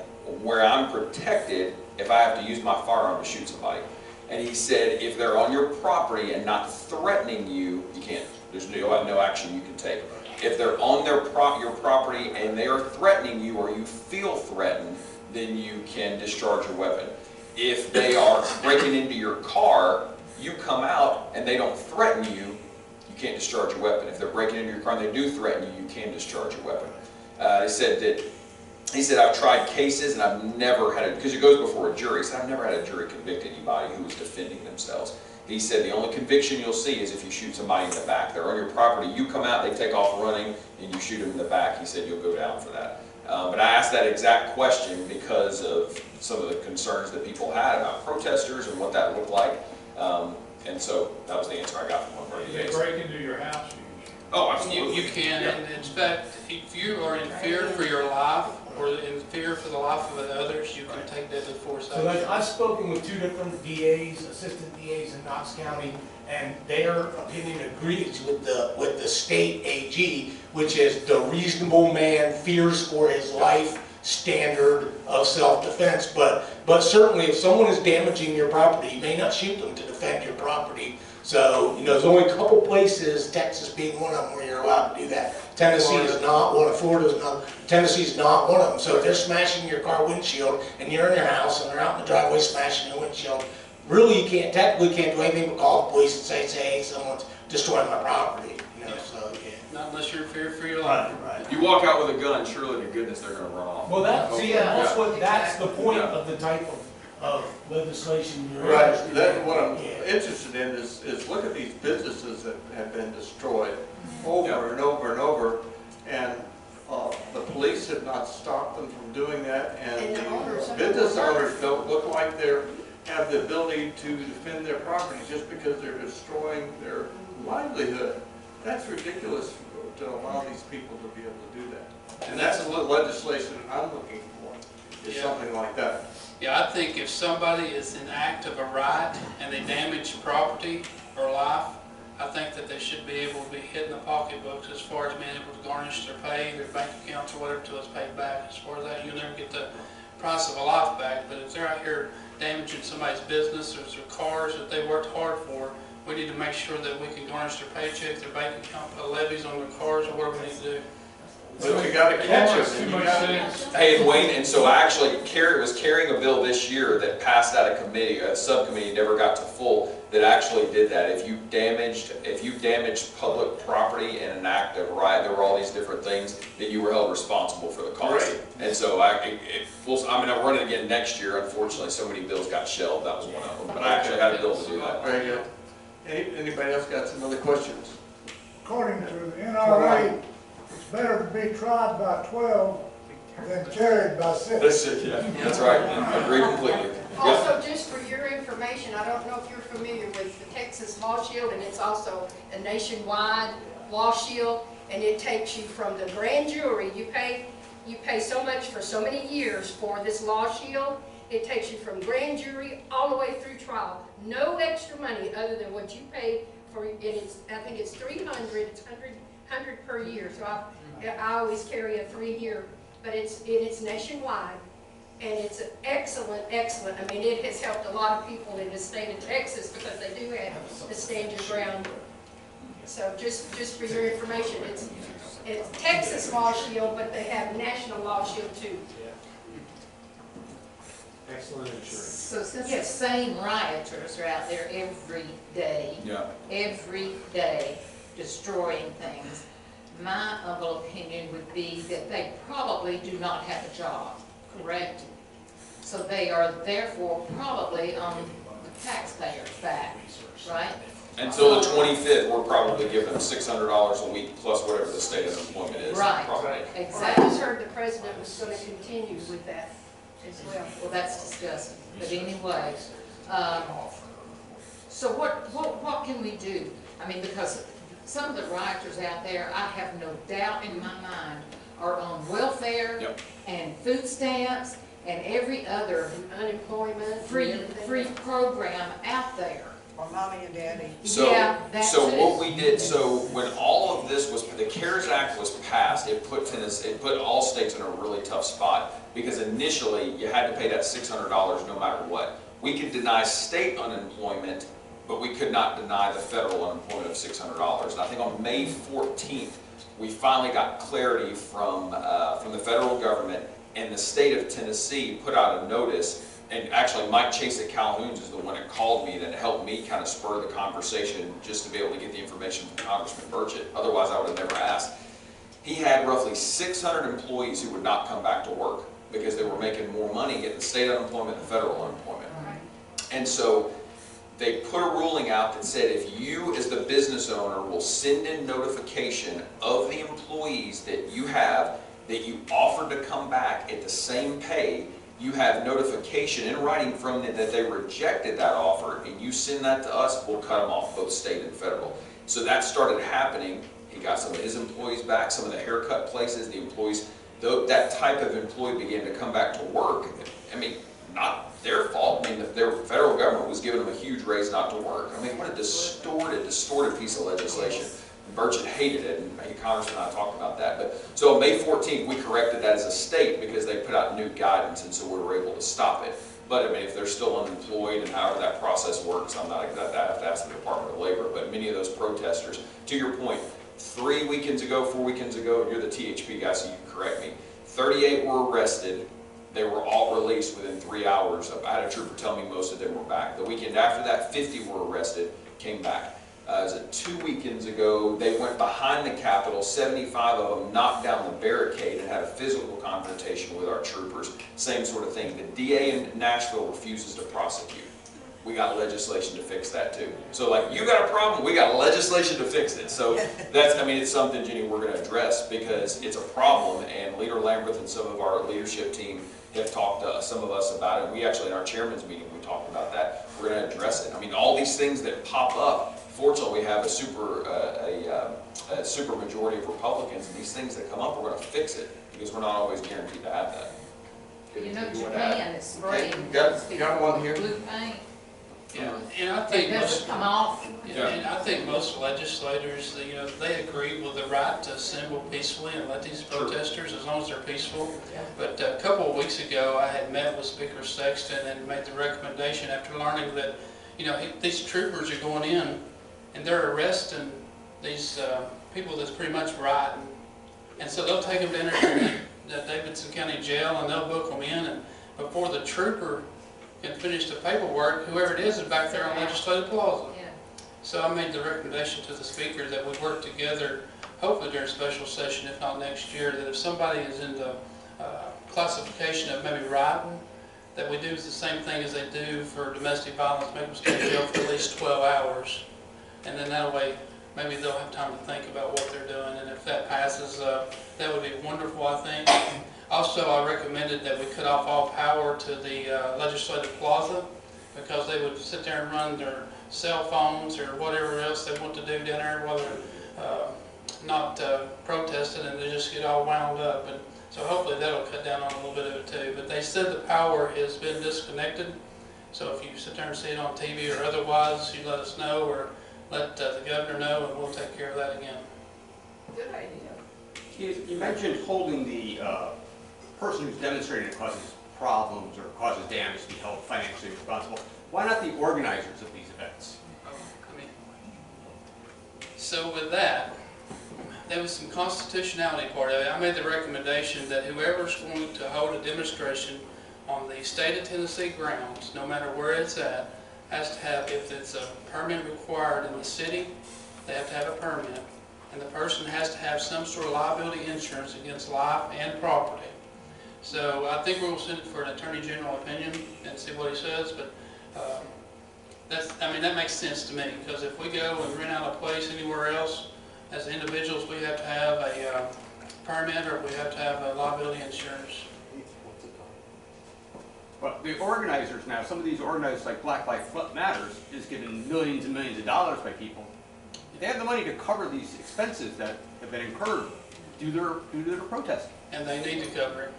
where I'm protected if I have to use my firearm to shoot somebody. And he said, if they're on your property and not threatening you, you can't. There's no action you can take. If they're on your property and they are threatening you or you feel threatened, then you can discharge your weapon. If they are breaking into your car, you come out and they don't threaten you, you can't discharge your weapon. If they're breaking into your car and they do threaten you, you can discharge your weapon. He said, I've tried cases and I've never had it, because it goes before a jury. He said, I've never had a jury convict anybody who was defending themselves. He said, the only conviction you'll see is if you shoot somebody in the back. They're on your property, you come out, they take off running, and you shoot them in the back. He said, you'll go down for that. But I asked that exact question because of some of the concerns that people had about protesters and what that looked like. And so that was the answer I got from one of our If DAs. they break into your house, Oh, absolutely. You can, and in fact, if you are in fear for your life or in fear for the life of others, you can take deadly force So action. I've spoken with 2 different DAs, assistant DAs in Knox County, and their opinion agrees with the state AG, which is the reasonable man fears for his life standard of self-defense. But certainly if someone is damaging your property, you may not shoot them to defend your property. So, there's only a couple places, Texas being one of them, where you're allowed to do that. Tennessee is not one, Florida is not, Tennessee is not one of them. So if they're smashing your car windshield and you're in your house and they're out in the driveway smashing your windshield, really you technically can't do anything but call the police and say, hey, someone's destroying my property. So yeah. Not unless you're in fear for your life. Right. You walk out with a gun, surely to goodness they're going to run off. Well, that's the point Exactly. of the type of legislation you're Right, interested that's in. what I'm Yeah. interested in is look at these businesses that have been destroyed over and over and over, and the police have not stopped them from doing that, and And the owners the of business the owners don't look like have the ability to defend their property just because they're destroying their livelihood. That's ridiculous to allow these people to be able to do that. And that's the legislation I'm looking for, is Yeah. something like that. Yeah, I think if somebody is in act of a right and they damage property or life, I think that they should be able to be hit in the pocketbooks as far as being able to garnish their pay, their bank accounts or whatever till it's paid back. As far as that, you'll never get the price of a life back, but if they're out here damaging somebody's business or their cars that they worked hard for, we need to make sure that we can garnish their paycheck, their bank account, put levies on their cars or whatever we need to do. But you gotta catch Makes them. too much sense. Hey, and Wayne, and so actually, Carrie was carrying a bill this year that passed out of committee, a subcommittee, never got to full, that actually did that. If you damaged public property in an act of right, there were all these different things, that you were held responsible for the cost. Right. And so I'm running it again next year. Unfortunately, so many bills got shelved. That was one of them. But I actually had a bill to do that. Very good. Anybody else got some other questions? According to the NRA, it's better to be tried by 12 than carried by 6. That's it, yeah. That's right. I agree completely. Yep. Also, just for your information, I don't know if you're familiar with the Texas Law Shield, and it's also a nationwide law shield, and it takes you from the grand jury. You pay so much for so many years for this law shield. It takes you from grand jury all the way through trial. No extra money other than what you paid for, and I think it's $300. It's $100 per year. So I always carry a 3-year, but it's nationwide. And it's excellent. I mean, it has helped a lot of people in the state of Texas because they do have the stand your ground. So just for your information, it's Texas Law Shield, but they have National Law Shield too. Excellent insurance. So since the same rioters are out there every day, destroying things, my humble opinion would be that they probably do not have a job, correct? So they are therefore probably on the taxpayer's back, right? Until the 25th, we're probably giving them $600 a week plus whatever the state of employment is. Right, probably. exactly. I just heard the president was going to continue with that as well. Well, that's disgusting, but anyway, so what can we do? I mean, because some of the rioters out there, I have no doubt in my mind, are on welfare and food stamps and every other unemployment, free program out there. Or mommy and daddy. So, so what we did, so when all of this was, the CARES Act was passed, it put all states in a really tough spot because initially you had to pay that $600 no matter what. We could deny state unemployment, but we could not deny the federal unemployment of $600. And I think on May 14th, we finally got clarity from the federal government, and the state of Tennessee put out a notice. And actually, Mike Chase at Calhoun's is the one that called me that helped me kind of spur the conversation just to be able to get the information from Congressman Burchett. Otherwise, I would have never asked. He had roughly 600 employees who would not come back to work because they were making more money getting the state unemployment than federal unemployment. And so they put a ruling out that said if you as the business owner will send in notification of the employees that you have that you offered to come back at the same pay, you have notification in writing from them that they rejected that offer, and you send that to us, we'll cut them off, both state and federal. So that started happening. He got some of his employees back, some of the haircut places, the employees, that type of employee began to come back to work. I mean, not their fault. I mean, their federal government was giving them a huge raise not to work. I mean, what a distorted piece of legislation. Burchett hated it, and Congressman and I talked about that. But so on May 14th, we corrected that as a state because they put out new guidance, and so we were able to stop it. But I mean, if they're still unemployed and however that process works, I'm not exactly, I have to ask the Department of Labor. But many of those protesters, to your point, 4 weekends ago, and you're the THP guy, so you can correct me, 38 were arrested. They were all released within 3 hours. I had a trooper tell me most of them were back. The weekend after that, 50 were arrested, came back. is it 2 weekends ago, they went behind the Capitol, 75 of them knocked down the barricade and had a physical confrontation with our troopers. Same sort of thing. The DA in Nashville refuses to prosecute. We got legislation to fix that too. So like, you got a problem, we got legislation to fix it. So that's, I mean, it's something, Jenny, we're gonna address because it's a problem, and Leader Lambert and some of our leadership team have talked to some of us about it. We actually, in our chairman's meeting, we talked about that. We're gonna address it. I mean, all these things that pop up, fortunately we have a super majority of Republicans, and these things that come up, we're gonna fix it because we're not always guaranteed to have that. You know, Japan is spraying. Got one here? Blue paint. Yeah, and I It think doesn't come off. yeah, and I think most legislators, you know, they agree with the right to assemble peacefully and let these protesters, as long as they're peaceful. But a couple of weeks ago, I had met with Speaker Sexton and made the recommendation after learning that, you know, these troopers are going in and they're arresting these people that's pretty much rioting. And so they'll take them down to the Davidson County Jail and they'll book them in, and before the trooper can finish the paperwork, whoever it is back there on Legislative Plaza. Yeah. So I made the recommendation to the Speaker that we work together, hopefully during special session, if not next year, that if somebody is in the classification of maybe rioting, that we do the same thing as they do for domestic violence, make them stay in jail for at least 12 hours. And then that way, maybe they'll have time to think about what they're doing, and if that passes, that would be wonderful, I think. Also, I recommended that we cut off all power to the Legislative Plaza, because they would sit there and run their cell phones or whatever else they want to do down there while they're not protesting, and they just get all wound up. And so hopefully that'll cut down on a little bit of it too. But they said the power has been disconnected, so if you sit there and see it on TV or otherwise, you let us know, or let the governor know, and we'll take care of that again. Good idea. You mentioned holding the person who's demonstrating it causes problems or causes damage to be held financially responsible. Why not the organizers of these events? So with that, there was some constitutionality part of it. I made the recommendation that whoever's going to hold a demonstration on the state of Tennessee grounds, no matter where it's at, has to have, if it's a permit required in the city, they have to have a permit. And the person has to have some sort of liability insurance against life and property. So I think we'll send it for an Attorney General opinion and see what he says, but that makes sense to me, because if we go and rent out a place anywhere else, as individuals, we have to have a permit, or we have to have a liability insurance. But the organizers now, some of these organizers like Black Lives Matters is given millions and millions of dollars by people. They have the money to cover these expenses that have been incurred due to their protesting. And they need to cover it.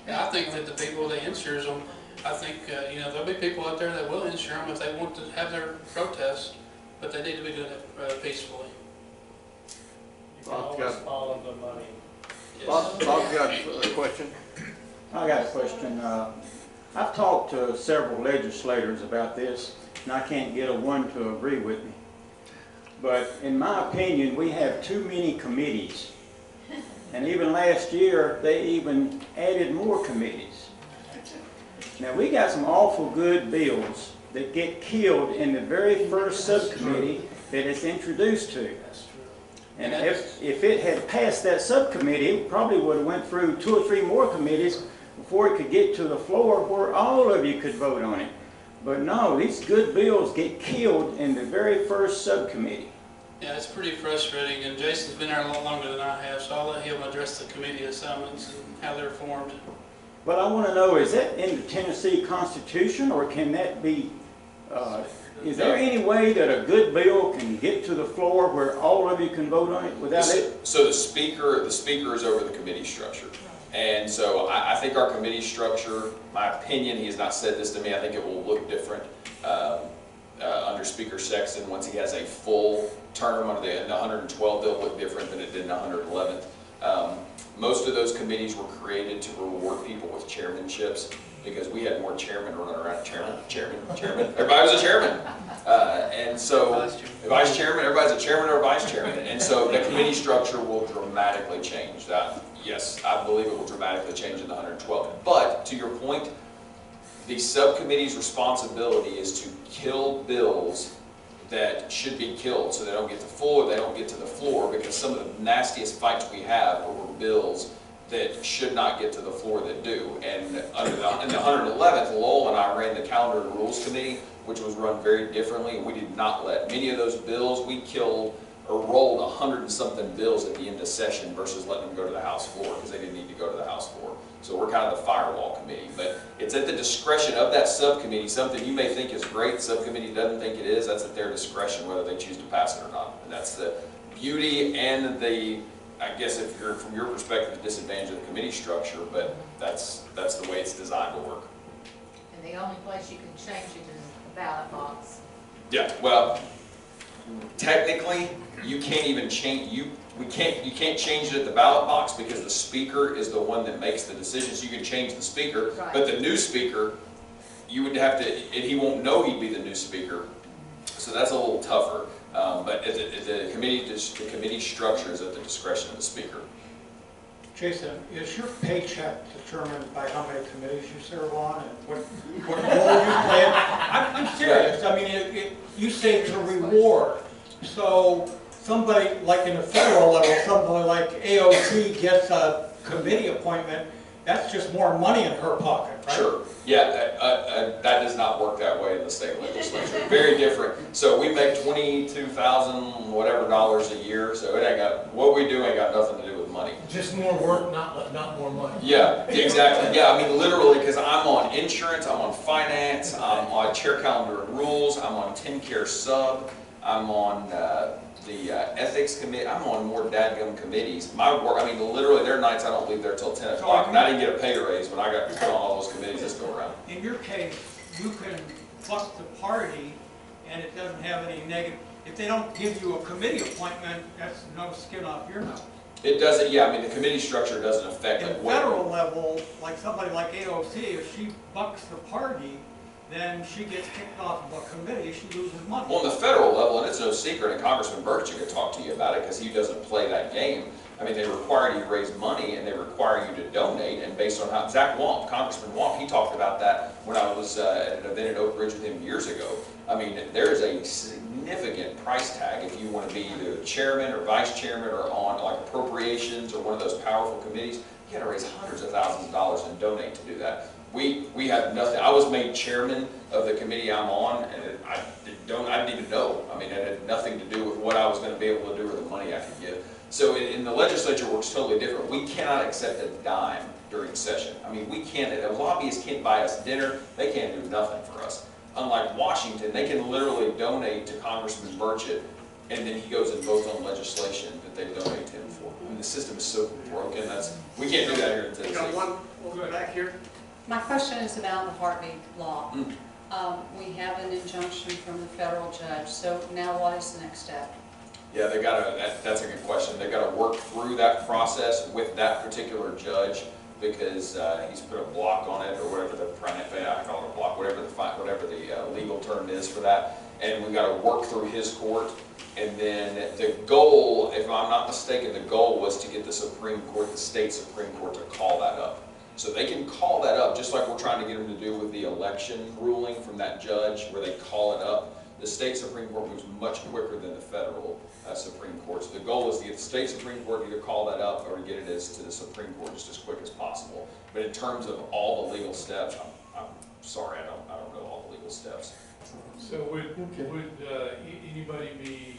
And I think that the people that insures them, I think, you know, there'll be people out there that will insure them if they want to have their protest, but they need to be doing it peacefully. You can always follow the money. Bob's got a question. I got a question. I've talked to several legislators about this, and I can't get a one to agree with me. But in my opinion, we have too many committees. And even last year, they even added more committees. Now, we got some awful good bills that get killed in the very first subcommittee that it's introduced to. And if it had passed that subcommittee, it probably would have went through 2 or 3 more committees before it could get to the floor where all of you could vote on it. But no, these good bills get killed in the very first subcommittee. Yeah, it's pretty frustrating, and Jason's been there a lot longer than I have, so I'll let him address the committee assignments and how they're formed. But I want to know, is that in the Tennessee Constitution, or can that be, is there any way that a good bill can get to the floor where all of you can vote on it without it? So the speaker is over the committee structure. And so I think our committee structure, my opinion, he has not said this to me, I think it will look different under Speaker Sexton once he has a full term under the 112, they'll look different than it did in the 111th. Most of those committees were created to reward people with chairmanships, because we had more chairmen running around. Chairman. Everybody was a chairman. And so, vice chairman, everybody's a chairman or a vice chairman. And so the committee structure will dramatically change. Yes, I believe it will dramatically change in the 112th. But to your point, the subcommittee's responsibility is to kill bills that should be killed so they don't get to full or they don't get to the floor, because some of the nastiest fights we have over bills that should not get to the floor that do. And in the 111th, Lowell and I ran the Calendar and Rules Committee, which was run very differently. We did not let many of those bills, we killed or rolled 100 and something bills at the end of session versus letting them go to the House floor because they didn't need to go to the House floor. So we're kind of the firewall committee, but it's at the discretion of that subcommittee. Something you may think is great, the subcommittee doesn't think it is, that's at their discretion whether they choose to pass it or not. And that's the beauty and the, I guess if you're, from your perspective, the disadvantage of the committee structure, but that's the way it's designed to work. And the only place you can change it is the ballot box. Yeah, well, technically, you can't even change, you can't change it at the ballot box because the speaker is the one that makes the decisions. You can change the speaker, Right. but the new speaker, you would have to, and he won't know he'd be the new speaker. So that's a little tougher. But the committee structure is at the discretion of the speaker. Jason, is your paycheck determined by how many committees you serve on and what role you play? I'm serious. I mean, you say it's a reward. So somebody, like in the federal level, somebody like AOC gets a committee appointment, that's just more money in her pocket, right? Sure. Yeah, that does not work that way in the state legislature. Very different. So we make $22,000 whatever dollars a year. So it ain't got, what we do ain't got nothing to do with money. Just more work, not more money. Yeah, exactly. Yeah, I mean literally, because I'm on insurance, I'm on finance, I'm on chair calendar and rules, I'm on 10-care sub, I'm on the ethics committee, I'm on more dadgum committees. My work, I mean literally there are nights I don't leave there till 10 o'clock, and I didn't get a pay raise when I got to put on all those committees this go around. In your case, you can fuck the party and it doesn't have any negative, if they don't give you a committee appointment, that's no skin off your nose. It doesn't, yeah, I mean the committee structure doesn't affect At it. federal level, like somebody like AOC, if she bucks the party, then she gets kicked off of a committee, she loses money. Well, on the federal level, and it's no secret, and Congressman Burchett could talk to you about it because he doesn't play that game. I mean, they require you to raise money and they require you to donate, and based on how, Zach Wamp, Congressman Wamp, he talked about that when I was at an event at Oak Ridge with him years ago. I mean, there is a significant price tag if you want to be either chairman or vice chairman or on like appropriations or one of those powerful committees. You got to raise hundreds of thousands of dollars and donate to do that. We have nothing. I was made chairman of the committee I'm on, and I didn't even know. I mean, it had nothing to do with what I was going to be able to do or the money I could give. So in the legislature works totally different. We cannot accept a dime during session. I mean, we can't. A lobbyist can't buy us dinner. They can't do nothing for us. Unlike Washington, they can literally donate to Congressman Burchett, and then he goes and votes on legislation that they donate to him for. I mean, the system is so broken. We can't do that here in Tennessee. We'll go back here. My question is about the heartbeat law. We have an injunction from the federal judge, so now what is the next step? Yeah, that's a good question. They've got to work through that process with that particular judge because he's put a block on it, or whatever I call it a block, whatever the legal term is for that. And we've got to work through his court. And then the goal, if I'm not mistaken, the goal was to get the Supreme Court, the state Supreme Court, to call that up. So they can call that up, just like we're trying to get them to do with the election ruling from that judge, where they call it up. The state Supreme Court moves much quicker than the federal Supreme Court. So the goal is to get the state Supreme Court to either call that up or to get it to the Supreme Court just as quick as possible. But in terms of all the legal steps, I'm sorry, I don't know all the legal steps. So would anybody be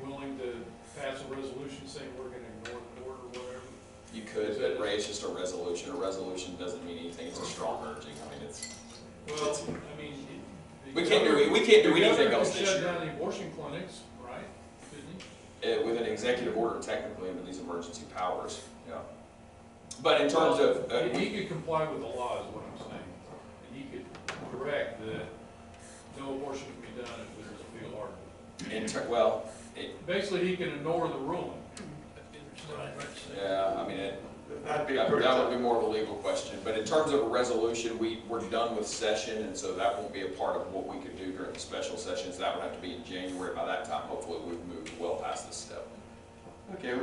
willing to pass a resolution saying we're going to ignore the court or whatever? You could, but Ray, it's just a resolution. A resolution doesn't mean anything. It's a strong urging. I mean, we can't do anything else this year. Shut down the abortion clinics, right? Couldn't he? With an executive order, technically, under these emergency powers. Yeah. But in terms of he could comply with the law, is what I'm saying, and he could correct that no abortion can be done if there's a field article. Basically, he can ignore the ruling. Yeah, I mean, that would be more of a legal question. But in terms of a resolution, we're done with session, and so that won't be a part of what we could do during the special sessions. That would have to be in January. By that time, hopefully, we've moved well past this step. Okay,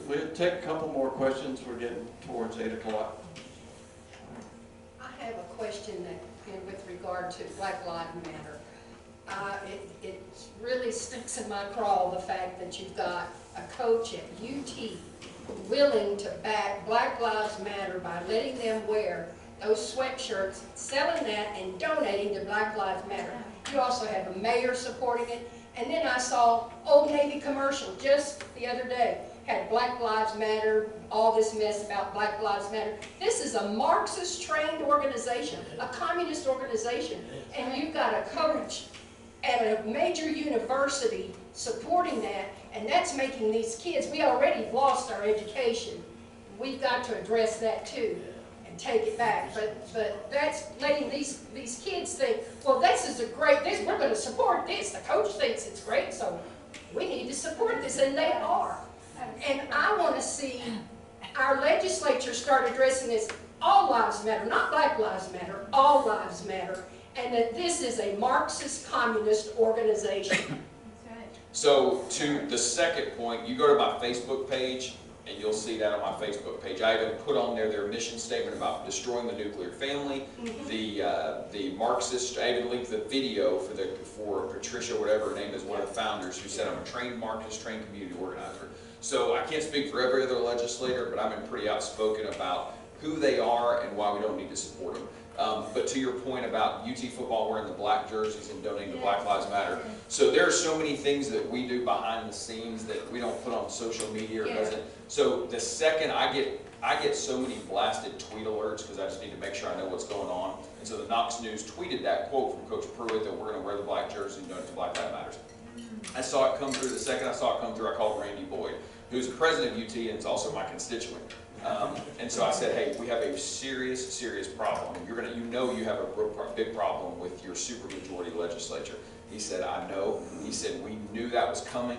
we'll take a couple more questions. We're getting towards 8 o'clock. I have a question with regard to Black Lives Matter. It really sticks in my craw, the fact that you've got a coach at UT willing to back Black Lives Matter by letting them wear those sweatshirts, selling that and donating to Black Lives Matter. You also have a mayor supporting it. And then I saw Old Navy commercial just the other day, had Black Lives Matter, all this mess about Black Lives Matter. This is a Marxist trained organization, a communist organization, and you've got a coach at a major university supporting that, and that's making these kids, we already lost our education. We've got to address that too and take it back. But that's letting these kids think, well, this is a great, we're going to support this. The coach thinks it's great, so we need to support this, and they are. And I want to see our legislature start addressing this. All lives matter, not Black Lives Matter, all lives matter, and that this is a Marxist communist organization. So to the second point, you go to my Facebook page and you'll see that on my Facebook page. I even put on there their mission statement about destroying the nuclear family, the Marxist. I even linked the video for Patricia, whatever her name is, one of the founders, who said I'm a trained Marxist, trained community organizer. So I can't speak for every other legislator, but I've been pretty outspoken about who they are and why we don't need to support them. But to your point about UT football wearing the black jerseys and donating to Black Lives Matter, so there are so many things that we do behind the scenes that we don't put on social media or doesn't. So the second I get so many blasted tweet alerts because I just need to make sure I know what's going on. And so the Knox News tweeted that quote from Coach Pruitt that we're going to wear the black jersey and donate to Black Lives Matter. I saw it come through. The second I saw it come through, I called Randy Boyd, who's the president of UT and is also my constituent. And so I said, hey, we have a serious, serious problem. You have a real big problem with your supermajority legislature. He said, I know. He said, we knew that was coming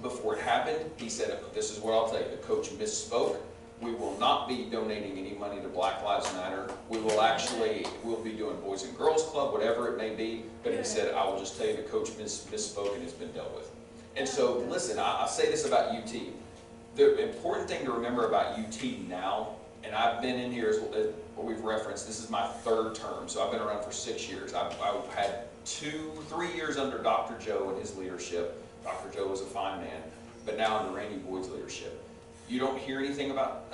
before it happened. He said, this is what I'll tell you. The coach misspoke. We will not be donating any money to Black Lives Matter. We'll be doing Boys and Girls Club, whatever it may be. But he said, I will just tell you the coach misspoke and it's been dealt with. And so, listen, I say this about UT. The important thing to remember about UT now, and I've been in here, as what we've referenced, this is my third term, so I've been around for 6 years. I've had 3 years under Dr. Joe and his leadership. Dr. Joe was a fine man, but now under Randy Boyd's leadership. You don't hear anything about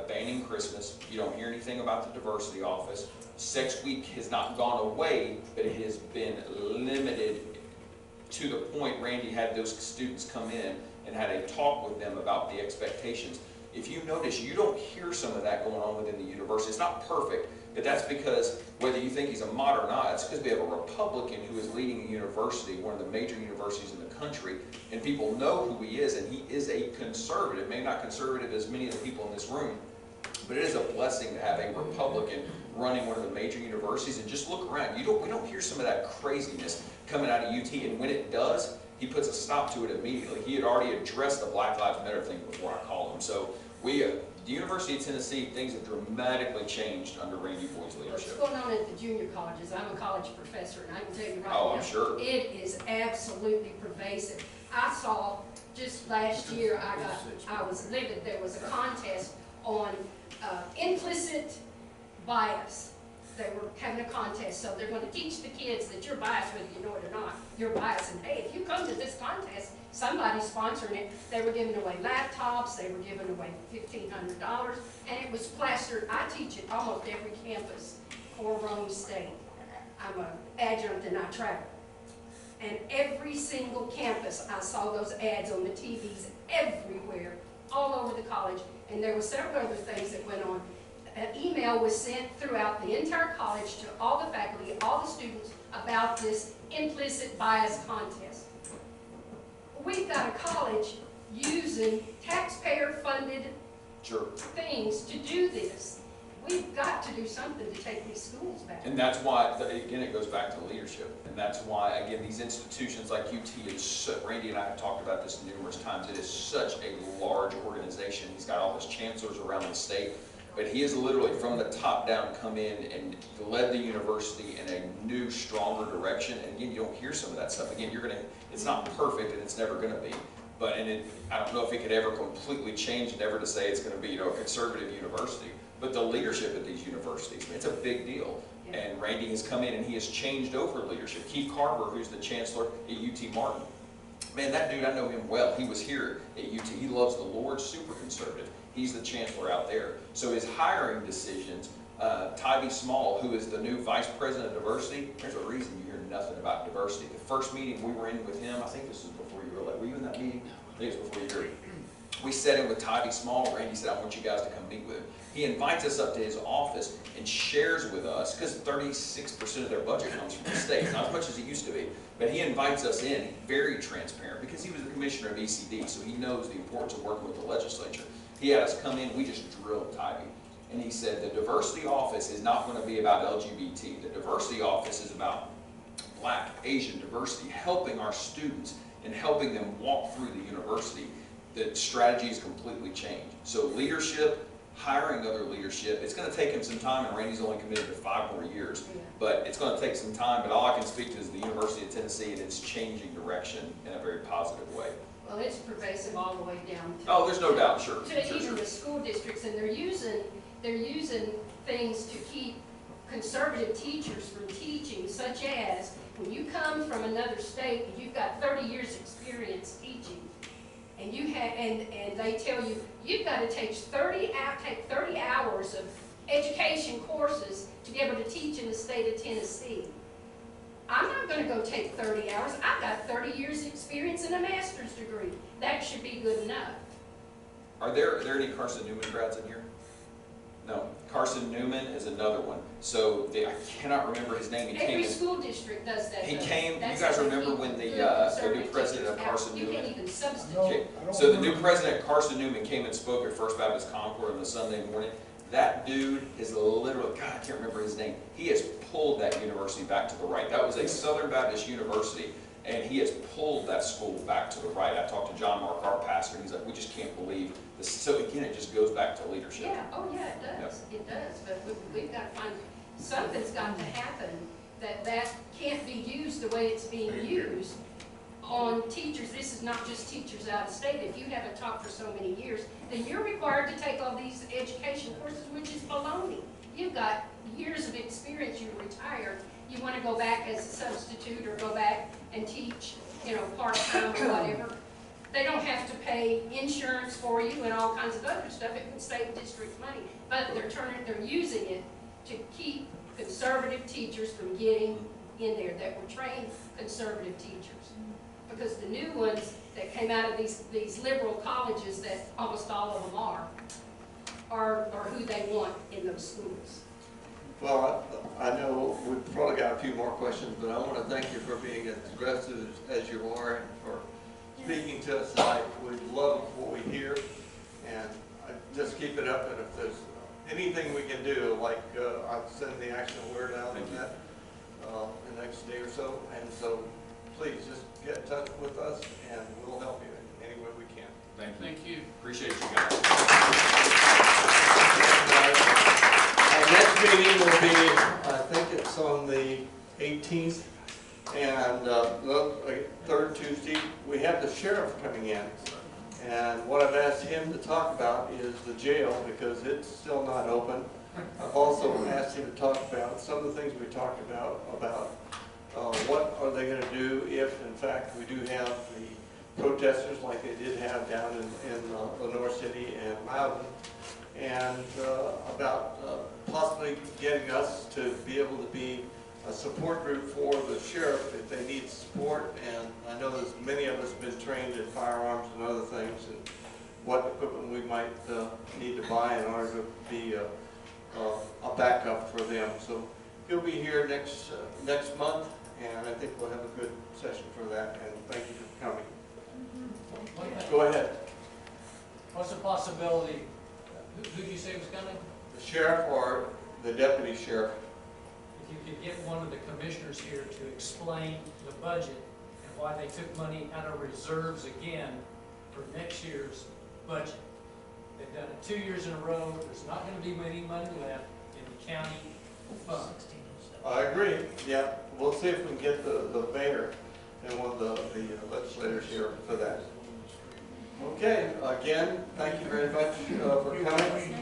banning Christmas. You don't hear anything about the diversity office. Sex Week has not gone away, but it has been limited to the point Randy had those students come in and had a talk with them about the expectations. If you notice, you don't hear some of that going on within the university. It's not perfect, but that's because whether you think he's a mod or not, it's because we have a Republican who is leading a university, one of the major universities in the country, and people know who he is, and he is a conservative, maybe not conservative as many of the people in this room, but it is a blessing to have a Republican running one of the major universities. And just look around. We don't hear some of that craziness coming out of UT, and when it does, he puts a stop to it immediately. He had already addressed the Black Lives Matter thing before I called him. So the University of Tennessee, things have dramatically changed under Randy Boyd's leadership. What's going on at the junior colleges? I'm a college professor, and I can tell you right now, I'm sure. it is absolutely pervasive. I saw just last year, I was livid. There was a contest on implicit bias. They were having a contest, so they're going to teach the kids that you're biased, whether you know it or not. You're biased, and hey, if you come to this contest, somebody's sponsoring it. They were giving away laptops, they were giving away $1,500, and it was plastered. I teach at almost every campus for Rome State. I'm an adjunct and I travel. And every single campus, I saw those ads on the TVs everywhere, all over the college, and there were several other things that went on. An email was sent throughout the entire college to all the faculty, all the students, about this implicit bias contest. We've got a college using taxpayer-funded things to do this. We've got to do something to take these schools back. And that's why, again, it goes back to leadership. And that's why, again, these institutions like UT, Randy and I have talked about this numerous times, it is such a large organization. He's got all his chancellors around the state. But he has literally, from the top down, come in and led the university in a new, stronger direction. And again, you don't hear some of that stuff. Again, it's not perfect, and it's never going to be. But I don't know if it could ever completely change, never to say it's going to be, a conservative university. But the leadership at these universities, it's a big deal. And Randy has come in and he has changed over leadership. Keith Carver, who's the chancellor at UT Martin. Man, that dude, I know him well. He was here at UT. He loves the Lord, super conservative. He's the chancellor out there. So his hiring decisions, Tybee Small, who is the new vice president of diversity, there's a reason you hear nothing about diversity. The first meeting we were in with him, I think this was before you were like, were you in that meeting? I think it was before you were. We sat in with Tybee Small. Randy said, I want you guys to come meet with him. He invites us up to his office and shares with us, because 36% of their budget comes from the state, not as much as it used to be, but he invites us in, very transparent, because he was the commissioner of ECD, so he knows the importance of working with the legislature. He had us come in, we just drilled Tybee. And he said, the diversity office is not going to be about LGBT. The diversity office is about Black, Asian diversity, helping our students and helping them walk through the university. The strategy is completely changed. So leadership, hiring other leadership, it's going to take him some time, and Randy's only committed to 5 more years. But it's going to take some time, but all I can speak to is the University of Tennessee, and it's changing direction in a very positive way. Well, it's pervasive all the way down to. Oh, there's no doubt, sure. To even the school districts, and they're using things to keep conservative teachers from teaching, such as when you come from another state and you've got 30 years experience teaching, and you have, and they tell you you've got to take 30 hours of education courses to be able to teach in the state of Tennessee. I'm not going to go take 30 hours. I've got 30 years experience and a master's degree. That should be good enough. Are there any Carson Newman grads in here? No. Carson Newman is another one. So I cannot remember his name. Every school district does that. He though. came. That's You guys how they remember keep when the good new president of Carson You Newman? can't even substitute. Okay. So the new president, Carson Newman, came and spoke at First Baptist Concord on the Sunday morning. That dude is literally, God, I can't remember his name. He has pulled that university back to the right. That was a Southern Baptist university, and he has pulled that school back to the right. I talked to John Mark, our pastor, and he's like, we just can't believe this. So again, it just goes back to leadership. Yeah, oh yeah, it does. Yep. It does, but we've got to find, something's got to happen that can't be used the way it's being used on teachers. This is not just teachers out of state. If you haven't taught for so many years, then you're required to take all these education courses, which is baloney. You've got years of experience, you're retired, you want to go back as a substitute or go back and teach, part-time or whatever. They don't have to pay insurance for you and all kinds of other stuff. It would save district money, but they're using it to keep conservative teachers from getting in there that were trained conservative teachers. Because the new ones that came out of these liberal colleges, that almost all of them are who they want in those schools. Well, I know we've probably got a few more questions, but I want to thank you for being as aggressive as you are and for speaking to us tonight. We love what we hear, and just keep it up. And if there's anything we can do, like I'll send the action word out on that the next day or so. And so please just get in touch with us, and we'll help you in any way we can. Thank you. Thank you. Appreciate you guys. Our next meeting will be, I think it's on the 18th, and the third Tuesday. We have the sheriff coming in, and what I've asked him to talk about is the jail, because it's still not open. I've also asked him to talk about some of the things we talked about what are they going to do if, in fact, we do have the protesters like they did have down in Lenore City and Loudon, and about possibly getting us to be able to be a support group for the sheriff if they need support. And I know there's many of us have been trained in firearms and other things, and what equipment we might need to buy in order to be a backup for them. So he'll be here next month, and I think we'll have a good session for that, and thank you for coming. Go ahead. What's the possibility, who did you say was coming? The sheriff or the deputy sheriff. If you could get one of the commissioners here to explain the budget and why they took money out of reserves again for next year's budget. They've done it 2 years in a row. There's not going to be any money left in the county fund. I agree. Yeah, we'll see if we can get the mayor and one of the legislators here for that. Okay, again, thank you very much for coming.